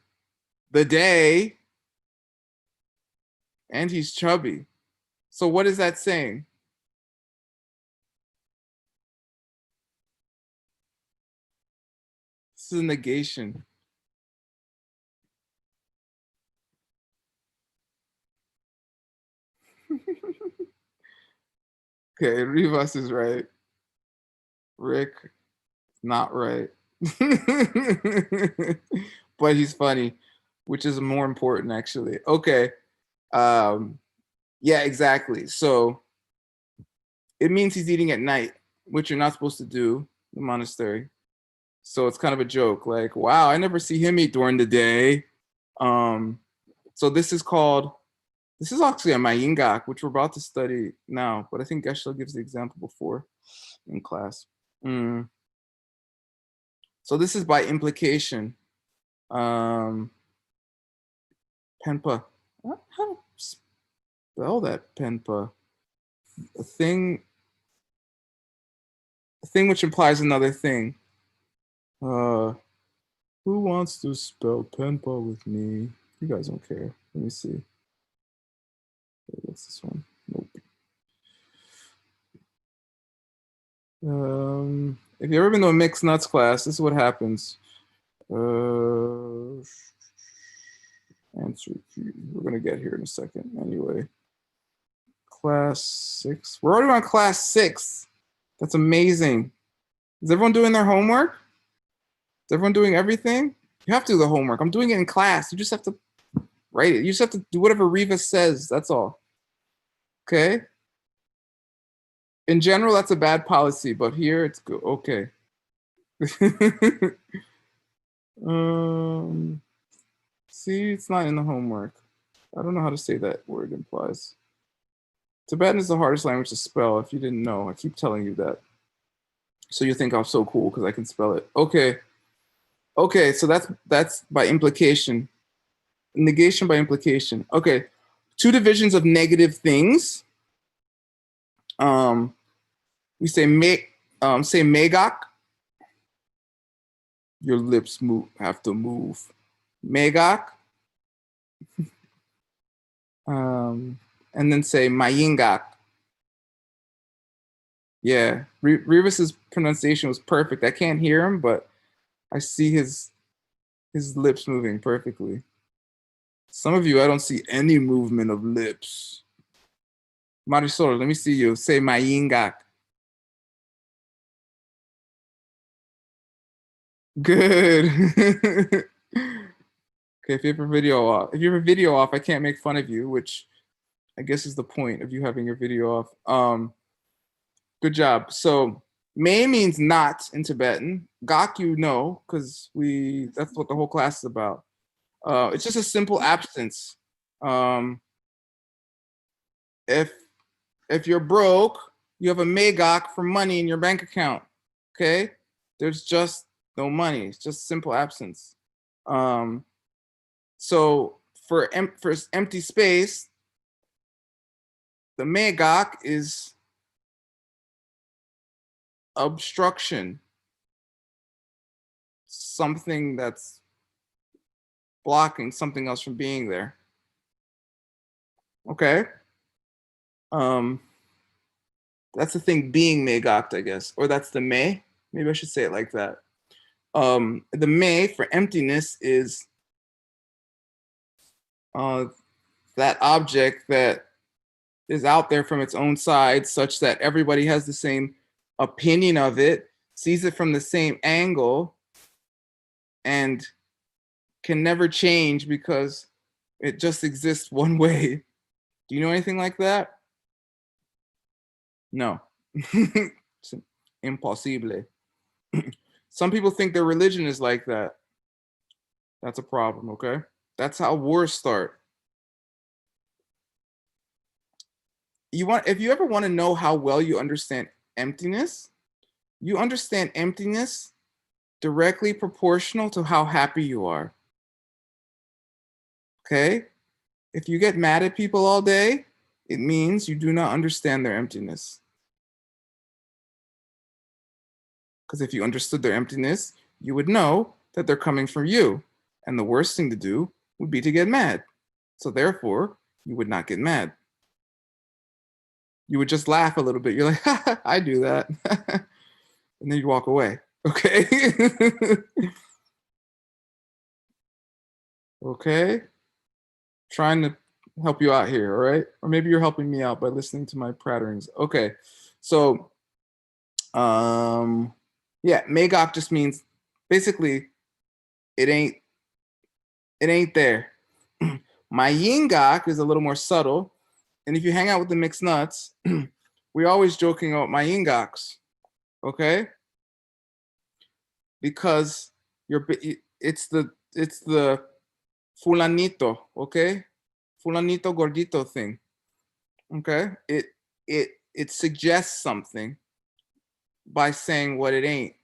Speaker 1: the day, and he's chubby. So what is that saying? This is a negation. Okay, Rivas is right. Rick, not right. But he's funny, which is more important actually. Okay. Yeah, exactly. So it means he's eating at night, which you're not supposed to do in the monastery. So it's kind of a joke, like, wow, I never see him eat during the day. So this is actually a Mayingak, which we're about to study now, but I think Geshe gives the example before in class. So this is by implication. Penpa. How to spell that, Penpa? A thing which implies another thing. Who wants to spell Penpa with me? You guys don't care. Let me see. What's this one? Nope. If you've ever been to a mixed nuts class, this is what happens. Answer key. We're gonna get here in a second. Anyway, class 6. We're already on class 6. That's amazing. Is everyone doing their homework? Is everyone doing everything? You have to do the homework. I'm doing it in class. You just have to write it. You just have to do whatever Riva says. That's all. Okay? In general, that's a bad policy, but here it's good. Okay. See, it's not in the homework. I don't know how to say that word implies. Tibetan is the hardest language to spell, if you didn't know. I keep telling you that. So you think I'm so cool because I can spell it. Okay. Okay, so that's by implication. Negation by implication. Okay. 2 divisions of negative things. We say megak. Your lips have to move. Megak. And then say mayingak. Yeah, Rivas's pronunciation was perfect. I can't hear him, but I see his lips moving perfectly. Some of you, I don't see any movement of lips. Marisol, let me see you. Say mayingak. Good. Okay, if you have your video off, I can't make fun of you, which I guess is the point of you having your video off. Good job. So May means not in Tibetan. Gak, you know, because that's what the whole class is about. It's just a simple absence. If you're broke, you have a megak for money in your bank account. Okay, there's just no money. It's just simple absence. So for empty space, the megak is obstruction. Something that's blocking something else from being there. Okay. That's the thing being megakt, I guess, or that's the me. Maybe I should say it like that. The me for emptiness is that object that is out there from its own side, such that everybody has the same opinion of it, sees it from the same angle, and can never change because it just exists one way. Do you know anything like that? No. It's impossible. Some people think their religion is like that. that's a problem, okay? That's how wars start. If you ever want to know how well you understand emptiness, you understand emptiness directly proportional to how happy you are. Okay? If you get mad at people all day, it means you do not understand their emptiness. Because if you understood their emptiness, you would know that they're coming from you. And the worst thing to do would be to get mad. So therefore, you would not get mad. You would just laugh a little bit. You're like, I do that. And then you walk away. Okay? Okay? Trying to help you out here, all right? Or maybe you're helping me out by listening to my pratterings. Okay. So, yeah, Magok just means basically it ain't there. My Yingok is a little more subtle. And if you hang out with the mixed nuts, we're always joking about my Yingoks. Okay? Because it's the fulanito, okay? Fulanito gordito thing. Okay? It suggests something by saying what it ain't.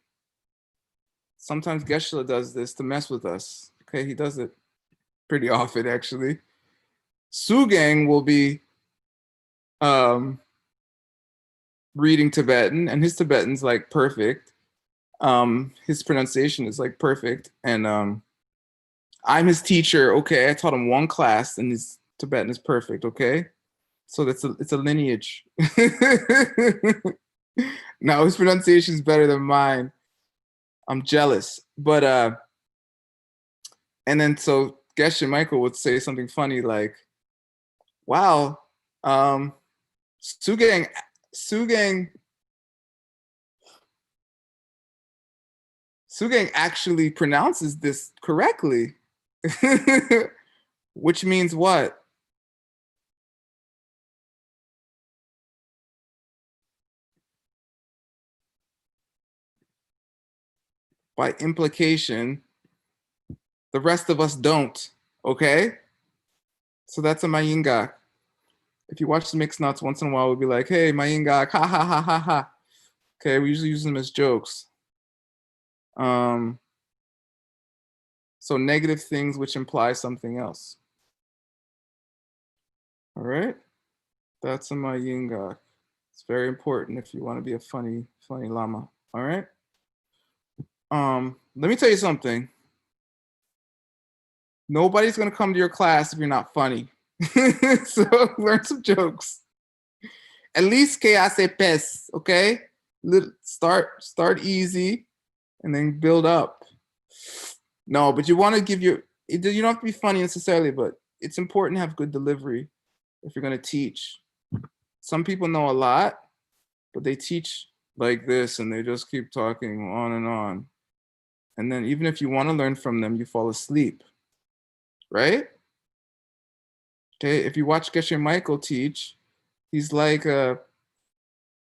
Speaker 1: Sometimes Geshe does this to mess with us. Okay, he does it pretty often actually. Sugang will be reading Tibetan, and his Tibetan's like perfect. His pronunciation is like perfect, and I'm his teacher. Okay, I taught him one class, and his Tibetan is perfect. Okay, so it's a lineage. Now his pronunciation is better than mine. I'm jealous, but and then so Geshe Michael would say something funny like, "Wow, Sugang actually pronounces this correctly," which means what? By implication, the rest of us don't, okay? So that's a Mayingak. If you watch the mixed nuts once in a while, we'll be like, hey, Mayingak, ha ha ha ha ha. Okay, we usually use them as jokes. So negative things which imply something else. All right, that's a Mayingak. It's very important if you want to be a funny llama. All right. Let me tell you something. Nobody's gonna come to your class if you're not funny. So learn some jokes. At least que hace pes, okay? Start easy and then build up. No, but you want to you don't have to be funny necessarily, but it's important to have good delivery if you're gonna teach. Some people know a lot, but they teach like this and they just keep talking on and on. And then even if you want to learn from them, you fall asleep, right? Okay, if you watch Geshe Michael teach, he's like an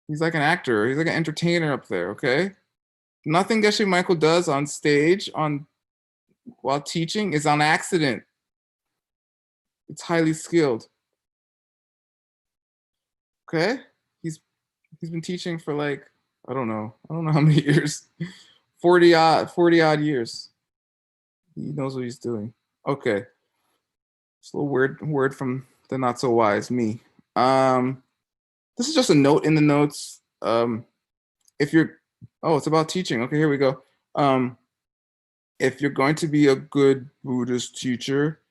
Speaker 1: actor. He's like an entertainer up there, okay? Nothing Geshe Michael does on stage while teaching is on accident. It's highly skilled. Okay? He's been teaching for like, I don't know how many years. 40 odd years. He knows what he's doing. Okay. It's a little word from the not so wise me. This is just a note in the notes. If you're, it's about teaching. Okay, here we go. If you're going to be a good Buddhist teacher,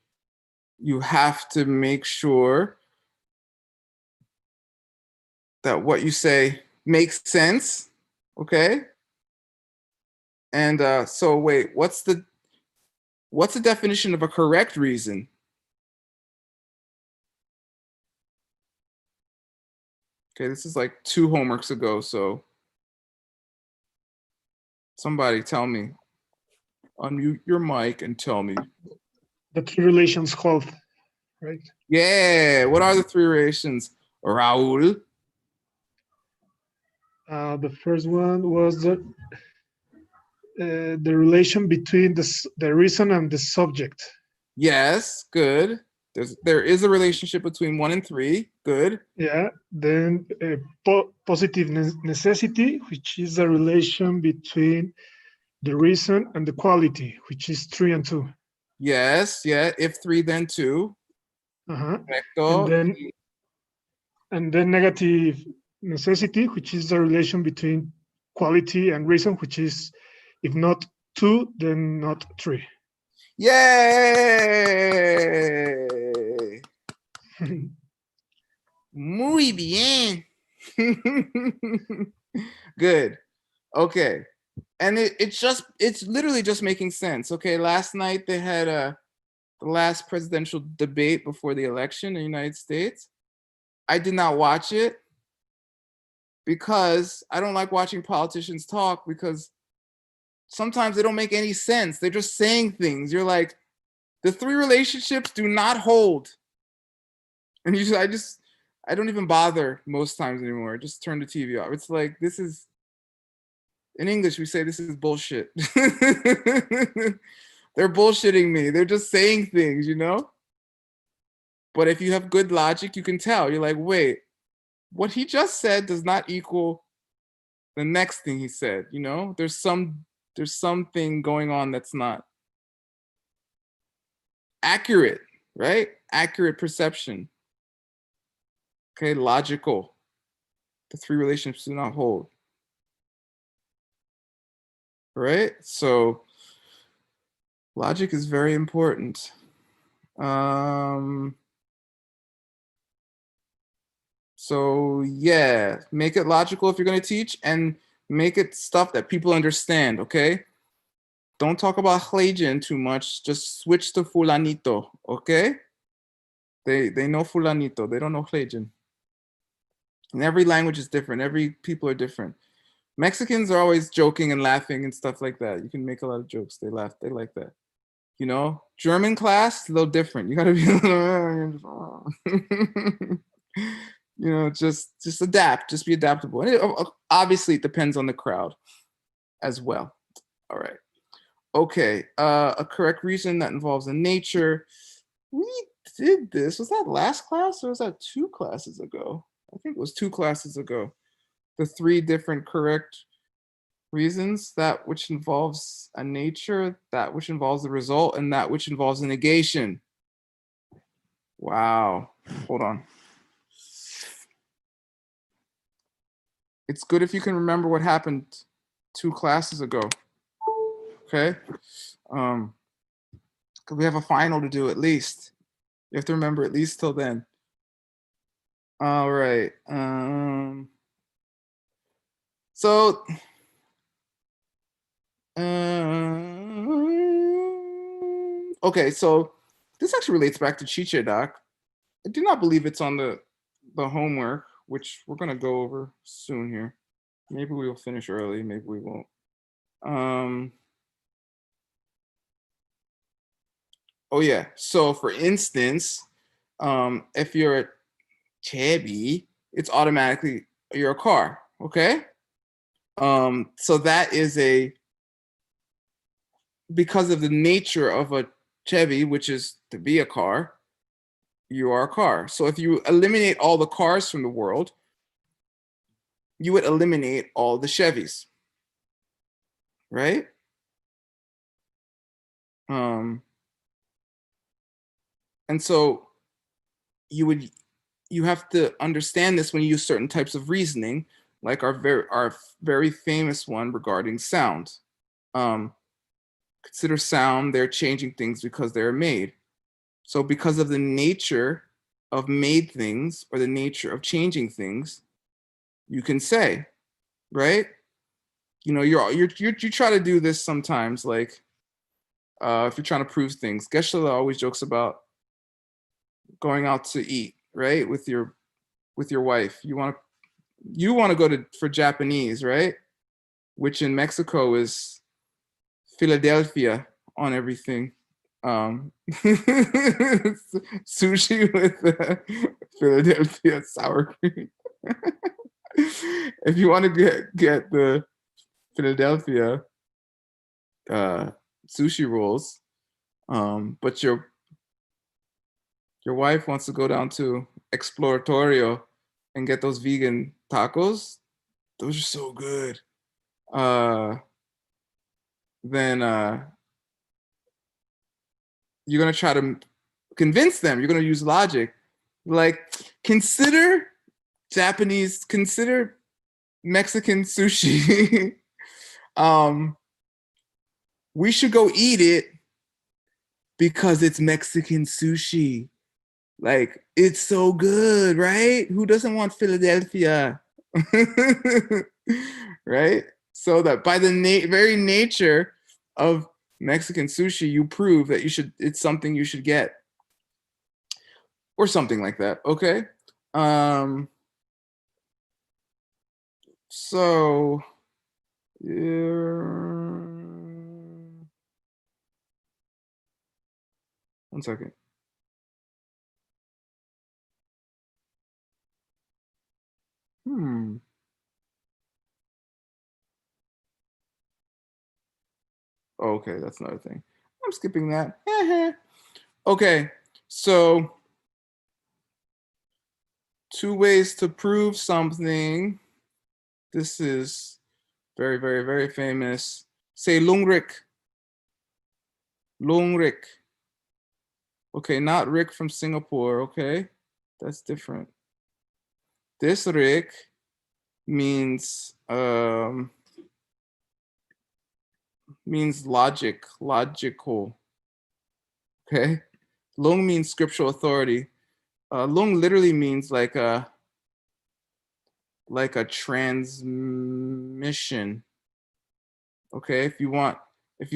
Speaker 1: you have to make sure that what you say makes sense. Okay. And so wait, what's the definition of a correct reason? Okay, this is like 2 homeworks ago, so somebody tell me. Unmute your mic and tell me.
Speaker 6: The 3 relations cloth, right?
Speaker 1: Yeah, what are the 3 relations, Raul?
Speaker 6: The first one was the relation between the reason and the subject.
Speaker 1: Yes, good. There is a relationship between 1 and 3. Good.
Speaker 6: Yeah. Then positive necessity, which is a relation between the reason and the quality, which is 3 and 2.
Speaker 1: Yes, yeah. If 3, then 2.
Speaker 6: Uh-huh.
Speaker 1: Correcto.
Speaker 6: And then negative necessity, which is the relation between quality and reason, which is if not 2, then not 3.
Speaker 1: Yay! Muy bien. Good. Okay. And it's literally just making sense. Okay. Last night they had the last presidential debate before the election in the United States. I did not watch it because I don't like watching politicians talk, because sometimes they don't make any sense. They're just saying things. You're like, the 3 relationships do not hold. And I don't even bother most times anymore. Just turn the TV off. It's like, this is, in English, we say this is bullshit. They're bullshitting me. They're just saying things, you know? But if you have good logic, you can tell. You're like, wait, what he just said does not equal the next thing he said, you know? There's something going on that's not accurate, right? Accurate perception. Okay, logical. The 3 relationships do not hold. Right? So logic is very important. So yeah, make it logical if you're going to teach, and make it stuff that people understand, okay? Don't talk about Chlejin too much. Just switch to fulanito, okay? They know fulanito. They don't know Chlejin. And every language is different. Every people are different. Mexicans are always joking and laughing and stuff like that. You can make a lot of jokes. They laugh. They like that. You know, German class, a little different. You got to be, you know, just adapt. Just be adaptable. And obviously, it depends on the crowd as well. All right. Okay. A correct reason that involves a nature. We did this. Was that last class or was that 2 classes ago? I think it was 2 classes ago. The 3 different correct reasons: that which involves a nature, that which involves the result, and that which involves a negation. Wow. Hold on. It's good if you can remember what happened 2 classes ago. Okay? Because we have a final to do at least. You have to remember at least till then. All right. So okay, so this actually relates back to Chiche, Doc. I do not believe it's on the homework, which we're gonna go over soon here. Maybe we will finish early, maybe we won't. Oh yeah, so for instance, if you're a Chevy, it's automatically you're a car, okay? So that is because of the nature of a Chevy, which is to be a car, you are a car. So if you eliminate all the cars from the world, you would eliminate all the Chevys, right? And so you have to understand this when you use certain types of reasoning, like our very famous one regarding sound. Consider sound, they're changing things because they're made. So because of the nature of made things, or the nature of changing things, you can say, right? You know, you try to do this sometimes, like if you're trying to prove things. Geshe always jokes about going out to eat, right, with your wife. You want to go for Japanese, right? Which in Mexico is Philadelphia on everything. Sushi with Philadelphia sour cream. If you want to get the Philadelphia, sushi rolls, but your wife wants to go down to Exploratorio and get those vegan tacos. Those are so good. Then you're gonna try to convince them. You're gonna use logic. Like, consider Mexican sushi. We should go eat it because it's Mexican sushi. Like, it's so good, right? Who doesn't want Philadelphia? Right? So that by the very nature of Mexican sushi, you prove that it's something you should get. Or something like that, okay? So, one second. Okay, that's another thing. I'm skipping that. Okay, so 2 ways to prove something. This is very, very, very famous. Say Lungrik. Lungrik. Okay, not Rick from Singapore, okay? That's different. This Rick means logical. Okay? Lung means scriptural authority. Lung literally means like a transmission. Okay, if you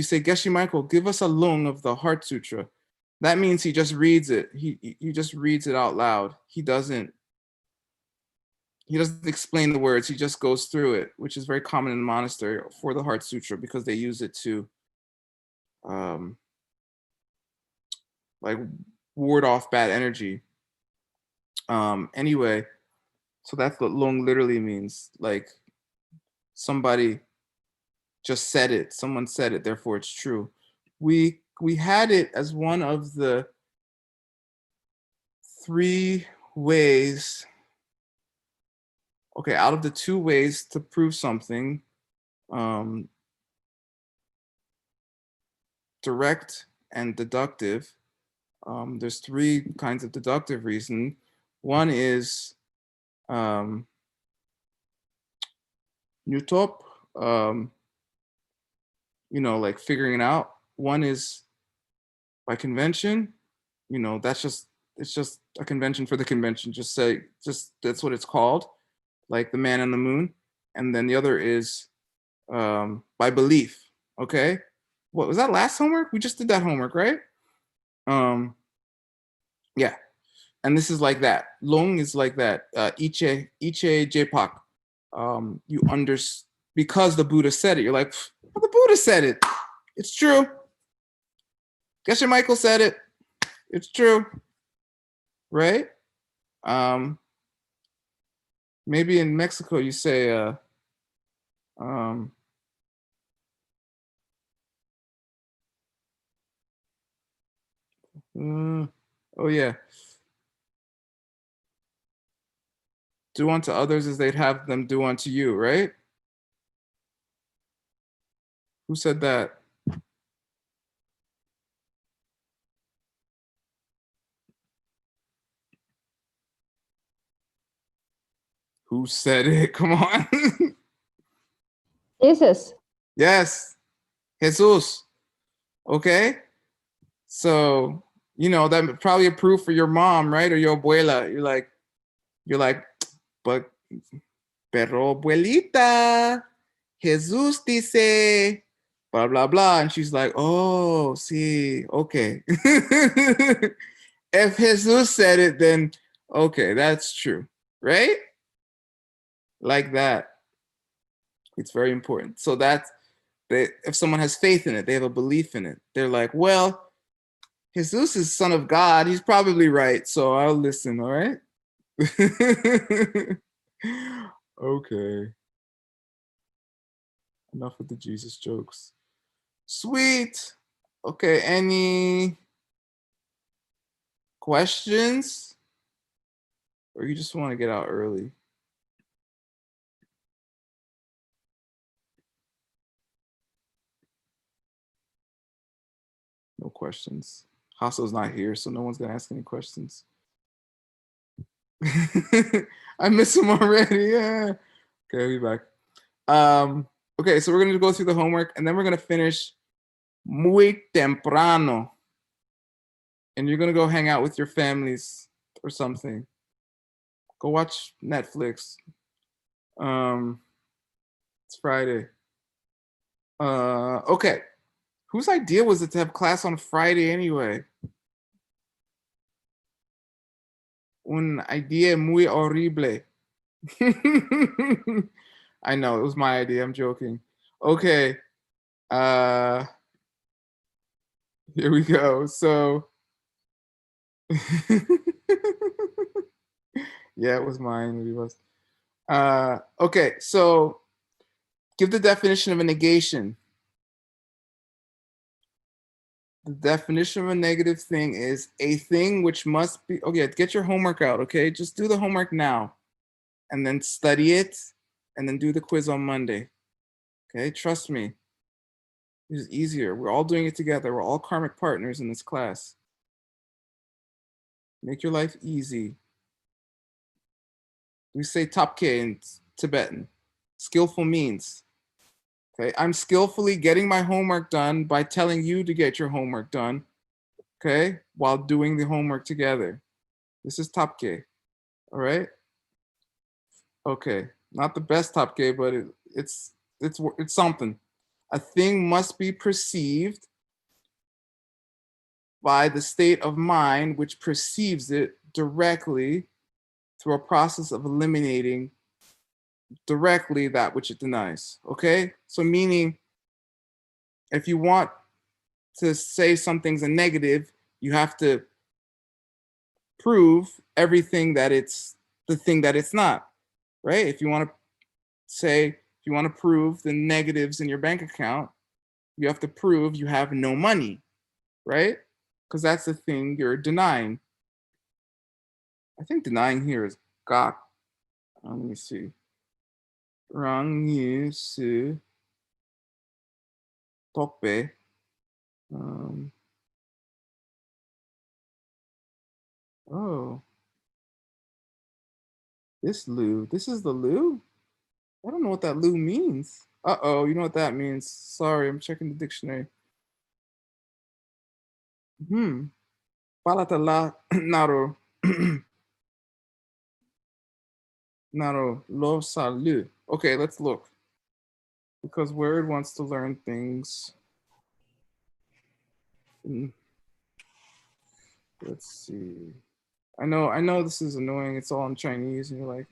Speaker 1: say, Geshe Michael, give us a lung of the Heart Sutra, that means he just reads it. He just reads it out loud. He doesn't explain the words. He just goes through it, which is very common in the monastery for the Heart Sutra because they use it to like ward off bad energy. Anyway, so that's what lung literally means. Like, somebody just said it. Someone said it, therefore it's true. We had it as one of the 3 ways. Okay, out of the 2 ways to prove something, direct and deductive. There's 3 kinds of deductive reason. One is Newtop, like figuring it out. One is by convention. It's just a convention for the convention. Just that's what it's called, like the man on the moon. And then the other is by belief. Okay, what was that last homework? We just did that homework, right? Yeah, and this is like that. Long is like that. Iche Jepak. You because the Buddha said it. You're like, well, the Buddha said it. It's true. Geshe Michael said it. It's true, right? Maybe in Mexico you say, oh yeah, do unto others as they'd have them do unto you, right? Who said that? Who said it? Come on.
Speaker 2: Jesus.
Speaker 1: Yes, Jesus. Okay, so that probably a proof for your mom, right, or your abuela. You're like, but pero abuelita, Jesus dice, blah blah blah, and she's like, oh, sí, okay. If Jesus said it, then okay, that's true, right? Like that. It's very important. So if someone has faith in it, they have a belief in it. They're like, well, Jesus is son of God. He's probably right. So I'll listen. All right. Okay. Enough with the Jesus jokes. Sweet. Okay, any questions? Or you just want to get out early? No questions. Hasso's not here, so no one's gonna ask any questions. I miss him already. Yeah. Okay, I'll be back. Okay, so we're gonna go through the homework and then we're gonna finish muy temprano. And you're gonna go hang out with your families or something. Go watch Netflix. It's Friday. Okay. Whose idea was it to have class on Friday anyway? Un idea muy horrible. I know, it was my idea. I'm joking. Okay. Here we go. So yeah, it was mine. It was. Okay, so give the definition of a negation. The definition of a negative thing is a thing which must be, okay, get your homework out, okay? Just do the homework now and then study it and then do the quiz on Monday. Okay, trust me. It's easier. We're all doing it together. We're all karmic partners in this class. Make your life easy. We say tapke in Tibetan. Skillful means. Okay, I'm skillfully getting my homework done by telling you to get your homework done. Okay, while doing the homework together. This is tapke. All right. Okay, not the best tapke, but it's something. A thing must be perceived by the state of mind which perceives it directly through a process of eliminating directly that which it denies. Okay, so meaning if you want to say something's a negative, you have to prove everything that it's the thing that it's not, right? If you want to say, if you want to prove the negatives in your bank account, you have to prove you have no money, right? Because that's the thing you're denying. I think denying here is gak. Let me see. Rang yu su tokbe. Oh, this lu. This is the lu? I don't know what that lu means. Uh-oh, you know what that means. Sorry, I'm checking the dictionary. Palatala naro. Naro lo salu. Okay, let's look. Because Word wants to learn things. Let's see. I know this is annoying. It's all in Chinese, and you're like,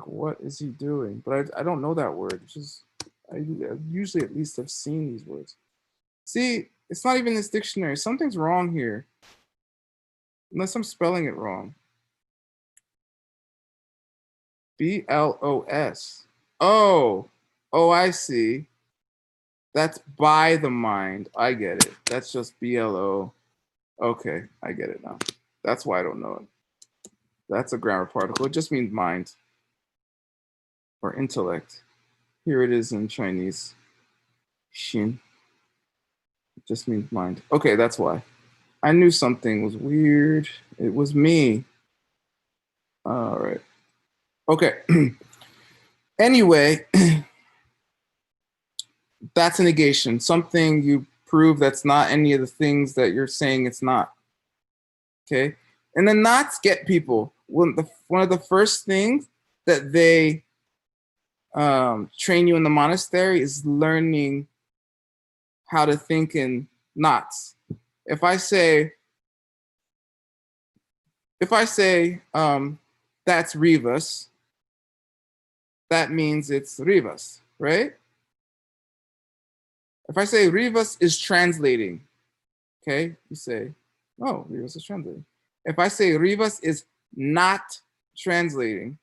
Speaker 1: what is he doing? But I don't know that word. It's just I usually at least have seen these words. See, it's not even this dictionary. Something's wrong here. Unless I'm spelling it wrong. BLOS. Oh, I see. That's by the mind. I get it. That's just BLO. Okay, I get it now. That's why I don't know it. That's a grammar particle. It just means mind or intellect. Here it is in Chinese. Xin. It just means mind. Okay, that's why. I knew something was weird. It was me. All right. Okay. Anyway, that's a negation. Something you prove that's not any of the things that you're saying it's not. Okay. And the knots get people. One of the first things that they train you in the monastery is learning how to think in knots. If I say that's Rivas, that means it's Rivas, right? If I say Rivas is translating, okay, you say, oh, Rivas is translating. If I say Rivas is not translating,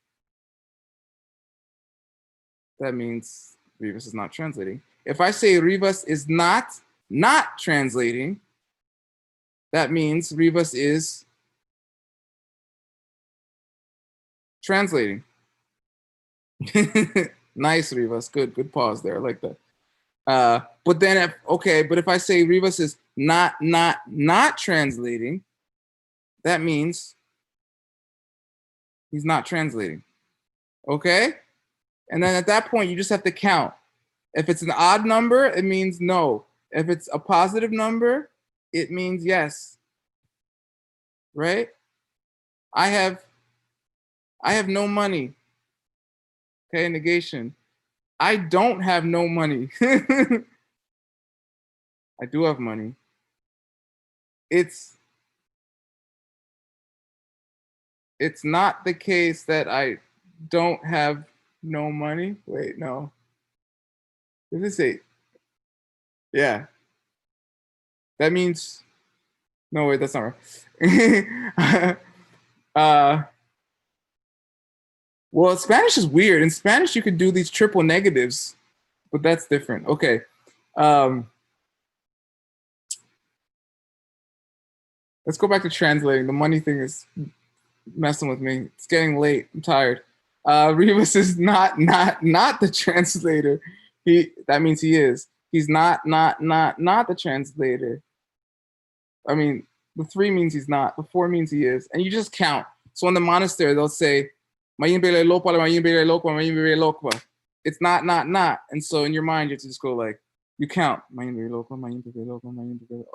Speaker 1: that means Rivas is not translating. If I say Rivas is not translating, that means Rivas is translating. Nice, Rivas. Good pause there. I like that. But then if I say Rivas is not translating, that means he's not translating. Okay? And then at that point, you just have to count. If it's an odd number, it means no. If it's a positive number, it means yes. Right? I have no money. Okay, negation. I don't have no money. I do have money. It's not the case that I don't have no money. Wait, no. Does it say? Yeah. That means, no, wait, that's not right. Well, Spanish is weird. In Spanish, you could do these triple negatives, but that's different. Okay. Let's go back to translating. The money thing is messing with me. It's getting late. I'm tired. Rivas is not the translator. That means he is. He's not the translator. I mean, the 3 means he's not. The 4 means he is. And you just count. So in the monastery, they'll say, it's not. And so in your mind, you have to just go like, you count.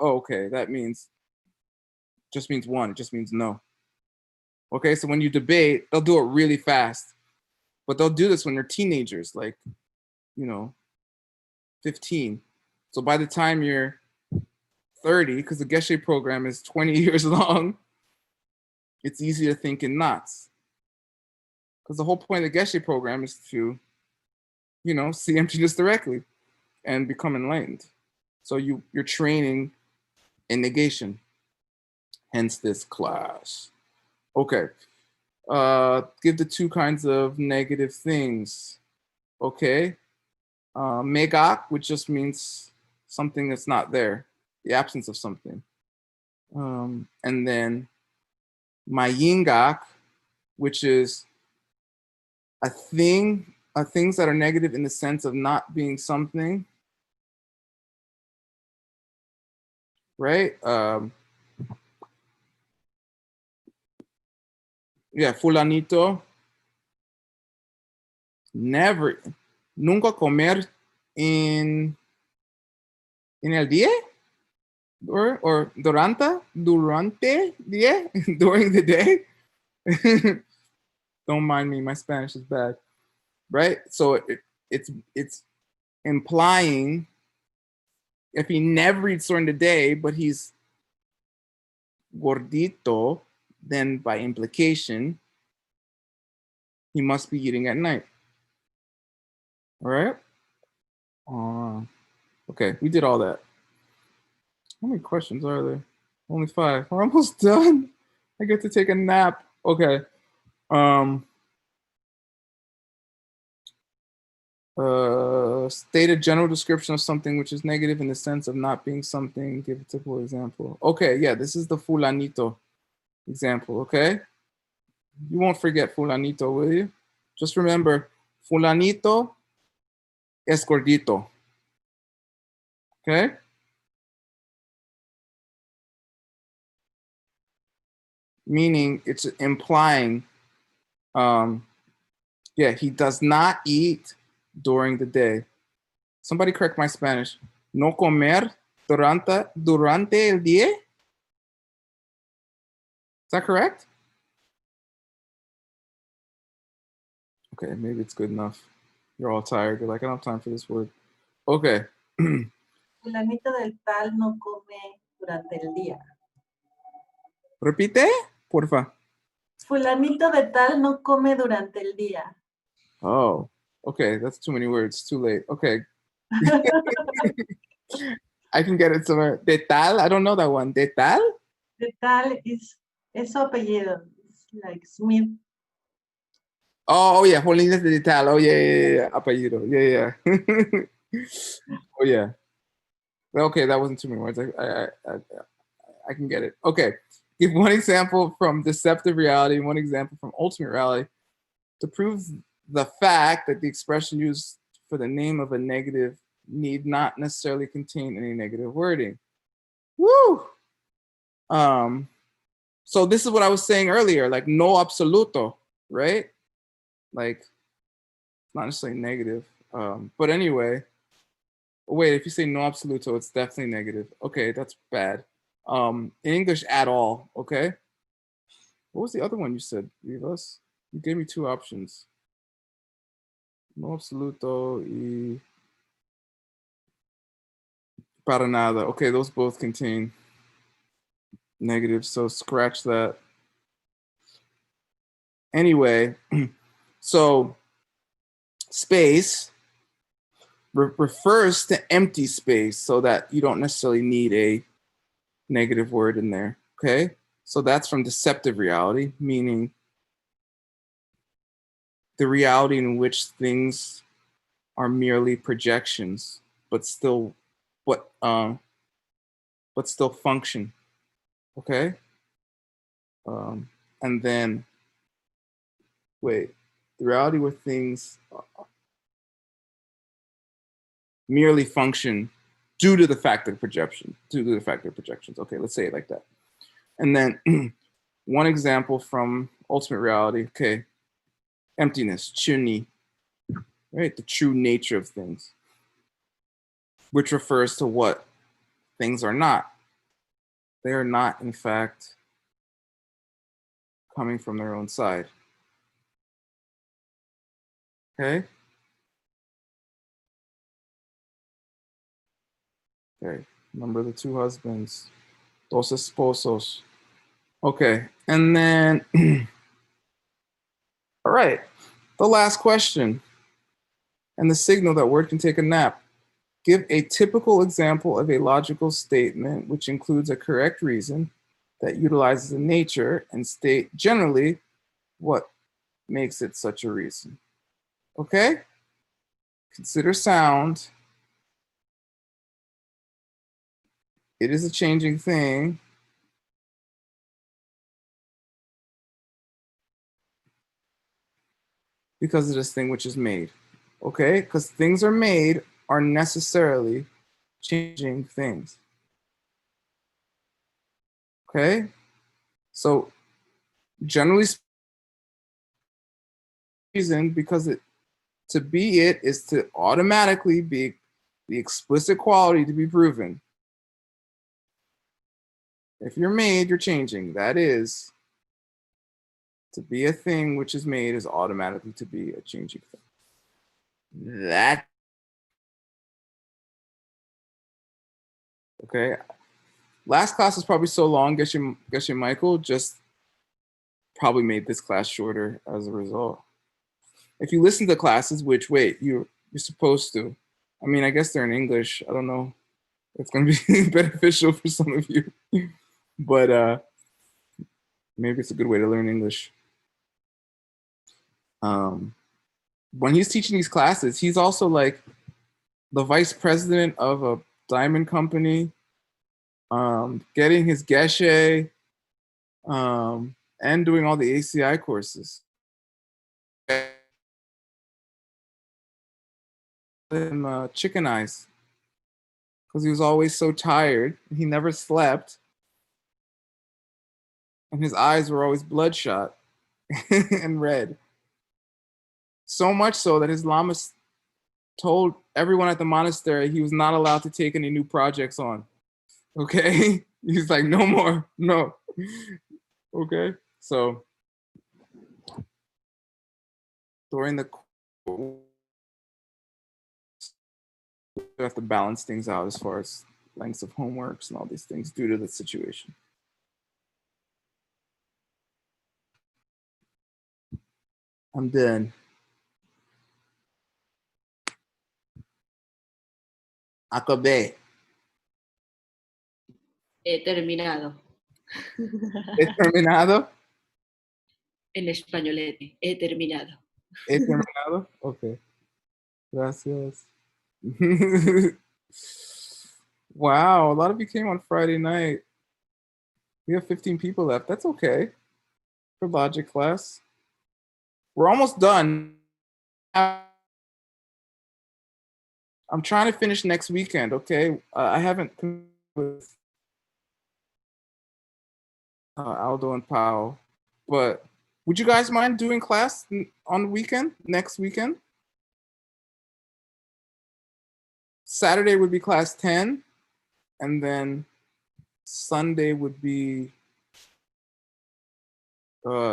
Speaker 1: Oh, okay. That means, just means 1. It just means no. Okay, so when you debate, they'll do it really fast. But they'll do this when they're teenagers, like, 15. So by the time you're 30, because the Geshe program is 20 years long, it's easy to think in knots. Because the whole point of the Geshe program is to, see emptiness directly and become enlightened. So you're training in negation. Hence this class. Okay. Give the 2 kinds of negative things. Okay. Megak, which just means something that's not there, the absence of something. And then Mayingak, which is things that are negative in the sense of not being something, right? Yeah, fulanito, nunca comer en el día, or durante día, during the day. Don't mind me, my Spanish is bad, right? So it's implying if he never eats during the day, but he's gordito, then by implication, he must be eating at night. All right? Okay, we did all that. How many questions are there? Only 5. We're almost done. I get to take a nap. Okay. State a general description of something which is negative in the sense of not being something. Give a typical example. Okay, yeah, this is the fulanito example, okay? You won't forget fulanito, will you? Just remember, fulanito es gordito, okay? Meaning it's implying, he does not eat during the day. Somebody correct my Spanish. No comer durante el día? Is that correct? Okay, maybe it's good enough. You're all tired. You're like, I don't have time for this word. Okay.
Speaker 7: Fulanito del tal no come durante el día.
Speaker 1: Repite, porfa.
Speaker 7: Fulanito de tal no come durante el día.
Speaker 1: Oh, okay. That's too many words. Too late. Okay. I can get it somewhere. De tal? I don't know that one. De tal?
Speaker 7: De tal es su apellido. It's like Smith.
Speaker 1: Oh, yeah. Jolines de tal. Oh, yeah. Apellido. Yeah. Oh yeah. Okay, that wasn't too many words. I can get it. Okay. Give one example from deceptive reality and one example from ultimate reality to prove the fact that the expression used for the name of a negative need not necessarily contain any negative wording. Woo! So this is what I was saying earlier, like no absoluto, right? Like not necessarily negative. But anyway, wait, if you say no absoluto, it's definitely negative. Okay, that's bad. In English at all, okay? What was the other one you said, Rivas? You gave me two options. No absoluto y para nada. Okay, those both contain negative, so scratch that. Anyway, so space refers to empty space so that you don't necessarily need a negative word in there, okay? So that's from deceptive reality, meaning the reality in which things are merely projections, but still function, okay? And then, wait, the reality where things merely function due to the fact of projections. Okay, let's say it like that. And then one example from ultimate reality, okay, emptiness, chuni, right? The true nature of things, which refers to what things are not. They are not, in fact, coming from their own side. Okay? Okay, remember the two husbands, dos esposos. Okay, and then, all right, the last question. And the signal that word can take a nap. Give a typical example of a logical statement which includes a correct reason that utilizes a nature and state generally what makes it such a reason. Okay? Consider sound. It is a changing thing. Because of this thing which is made. Okay? Because things are made are necessarily changing things. Okay? So generally reason because to be it is to automatically be the explicit quality to be proven. If you're made, you're changing. That is, to be a thing which is made is automatically to be a changing thing. That, okay. Last class was probably so long, guess you Michael just probably made this class shorter as a result. If you listen to classes, which wait, you're supposed to. I mean, I guess they're in English. I don't know. It's gonna be beneficial for some of you, but maybe it's a good way to learn English. When he's teaching these classes, he's also like the vice president of a diamond company, getting his geshe, and doing all the ACI courses. Him chicken eyes because he was always so tired. He never slept, and his eyes were always bloodshot and red. So much so that his lama told everyone at the monastery he was not allowed to take any new projects on. Okay? He's like, no more, no. Okay? So during the we have to balance things out as far as lengths of homeworks and all these things due to the situation. I'm done. Acabé.
Speaker 8: He terminado.
Speaker 1: He terminado.
Speaker 8: En españolete, he terminado.
Speaker 1: He terminado. Ok. Gracias. Wow, a lot of you came on Friday night. We have 15 people left. That's okay for logic class. We're almost done. I'm trying to finish next weekend, okay? I haven't with Aldo and Pao, but would you guys mind doing class on the weekend, next weekend? Saturday would be class 10, and then Sunday would be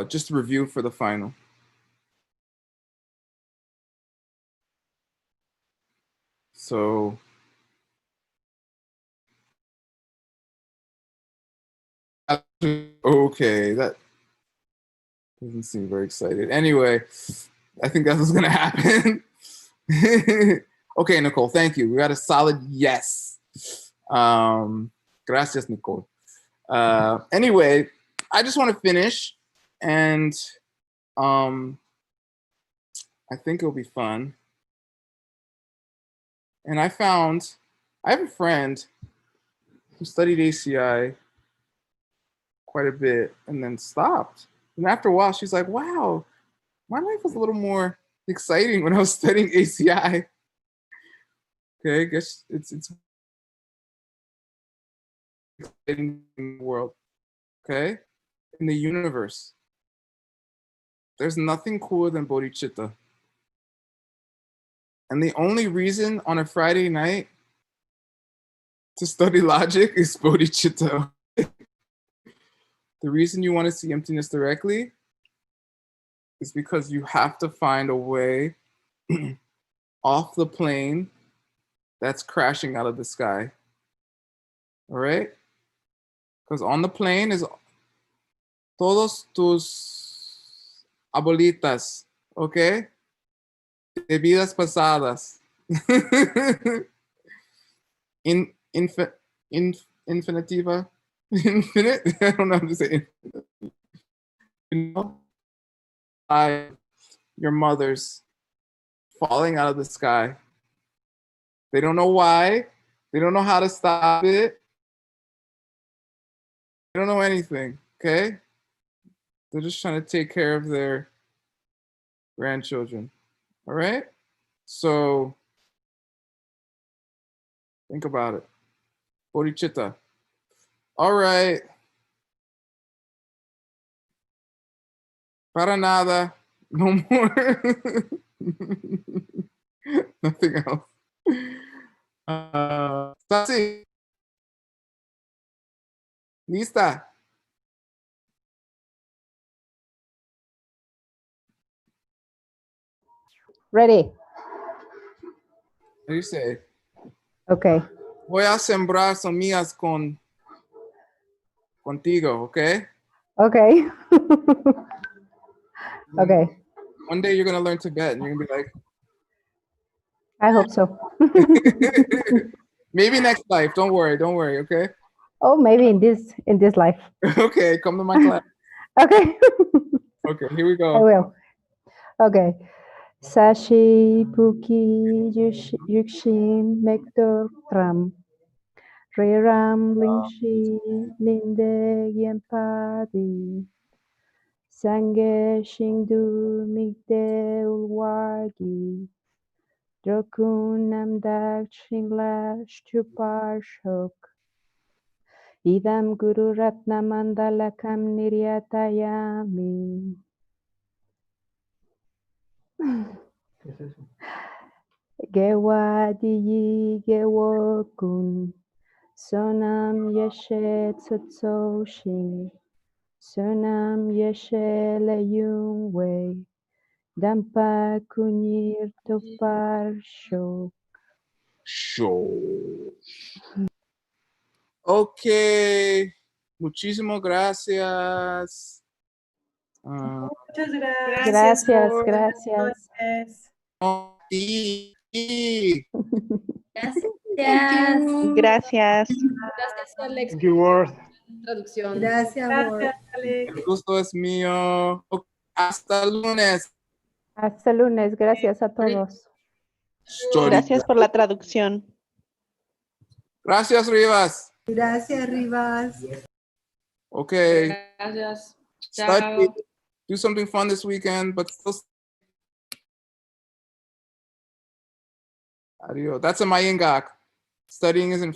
Speaker 1: just a review for the final. So okay, that doesn't seem very excited. Anyway, I think that's what's gonna happen. Okay, Nicole, thank you. We got a solid yes. Gracias, Nicole. Anyway, I just want to finish, and I think it'll be fun. And I have a friend who studied ACI quite a bit and then stopped. And after a while, she's like, wow, my life was a little more exciting when I was studying ACI. Okay, I guess it's exciting in the world. Okay, in the universe. There's nothing cooler than bodhicitta. And the only reason on a Friday night to study logic is bodhicitta. The reason you want to see emptiness directly is because you have to find a way off the plane that's crashing out of the sky. All right? Because on the plane is todos tus abuelitas, okay? De vidas pasadas. Infinitiva? Infinite? I don't know how to say it. You know? Your mothers falling out of the sky. They don't know why. They don't know how to stop it. They don't know anything, okay? They're just trying to take care of their grandchildren, all right? So think about it. Bodhicitta. All right. Para nada. No more. Nothing else. Sasi. Lista.
Speaker 2: Ready.
Speaker 1: What do you say?
Speaker 2: Okay.
Speaker 1: Voy a sembrar semillas contigo, okay?
Speaker 2: Okay. Okay.
Speaker 1: One day you're gonna learn Tibet and you're gonna be like,
Speaker 2: I hope so.
Speaker 1: maybe next life. Don't worry, okay?
Speaker 2: Oh, maybe in this life.
Speaker 1: Okay, come to my class.
Speaker 2: Okay.
Speaker 1: Okay, here we
Speaker 2: I
Speaker 1: go.
Speaker 2: will. Okay. Sashi Puki Yukshin Mektor Tram Reram Lingshi Linde Yempadi Sange Shingdu Migde Ulwagi Drokun Namdak Shingla Stupar Shok Idam Guru Ratna Mandalakam Niryatayami. Gewadiyi Gewokun Sonam Yeshe Tsotsoshin Sonam Yeshe Leyungwe Dampa Kunir Topar Sho.
Speaker 1: Show. Okay. Muchísimas gracias.
Speaker 7: Muchas gracias.
Speaker 2: Gracias,
Speaker 7: Buenas
Speaker 2: gracias.
Speaker 7: noches.
Speaker 1: Sí.
Speaker 8: Gracias.
Speaker 3: Gracias.
Speaker 8: Gracias, Alex,
Speaker 6: Thank you, Ward.
Speaker 8: traducción.
Speaker 7: Gracias, Alex.
Speaker 1: El gusto es mío. Hasta lunes.
Speaker 2: Hasta lunes. Gracias a todos.
Speaker 1: Story.
Speaker 3: Gracias por la traducción.
Speaker 1: Gracias, Rivas.
Speaker 7: Gracias, Rivas.
Speaker 1: Okay.
Speaker 8: Gracias.
Speaker 1: Study.
Speaker 8: Chao.
Speaker 1: Do something fun this weekend, but still. Adios. That's a Mayingak. Studying isn't fun.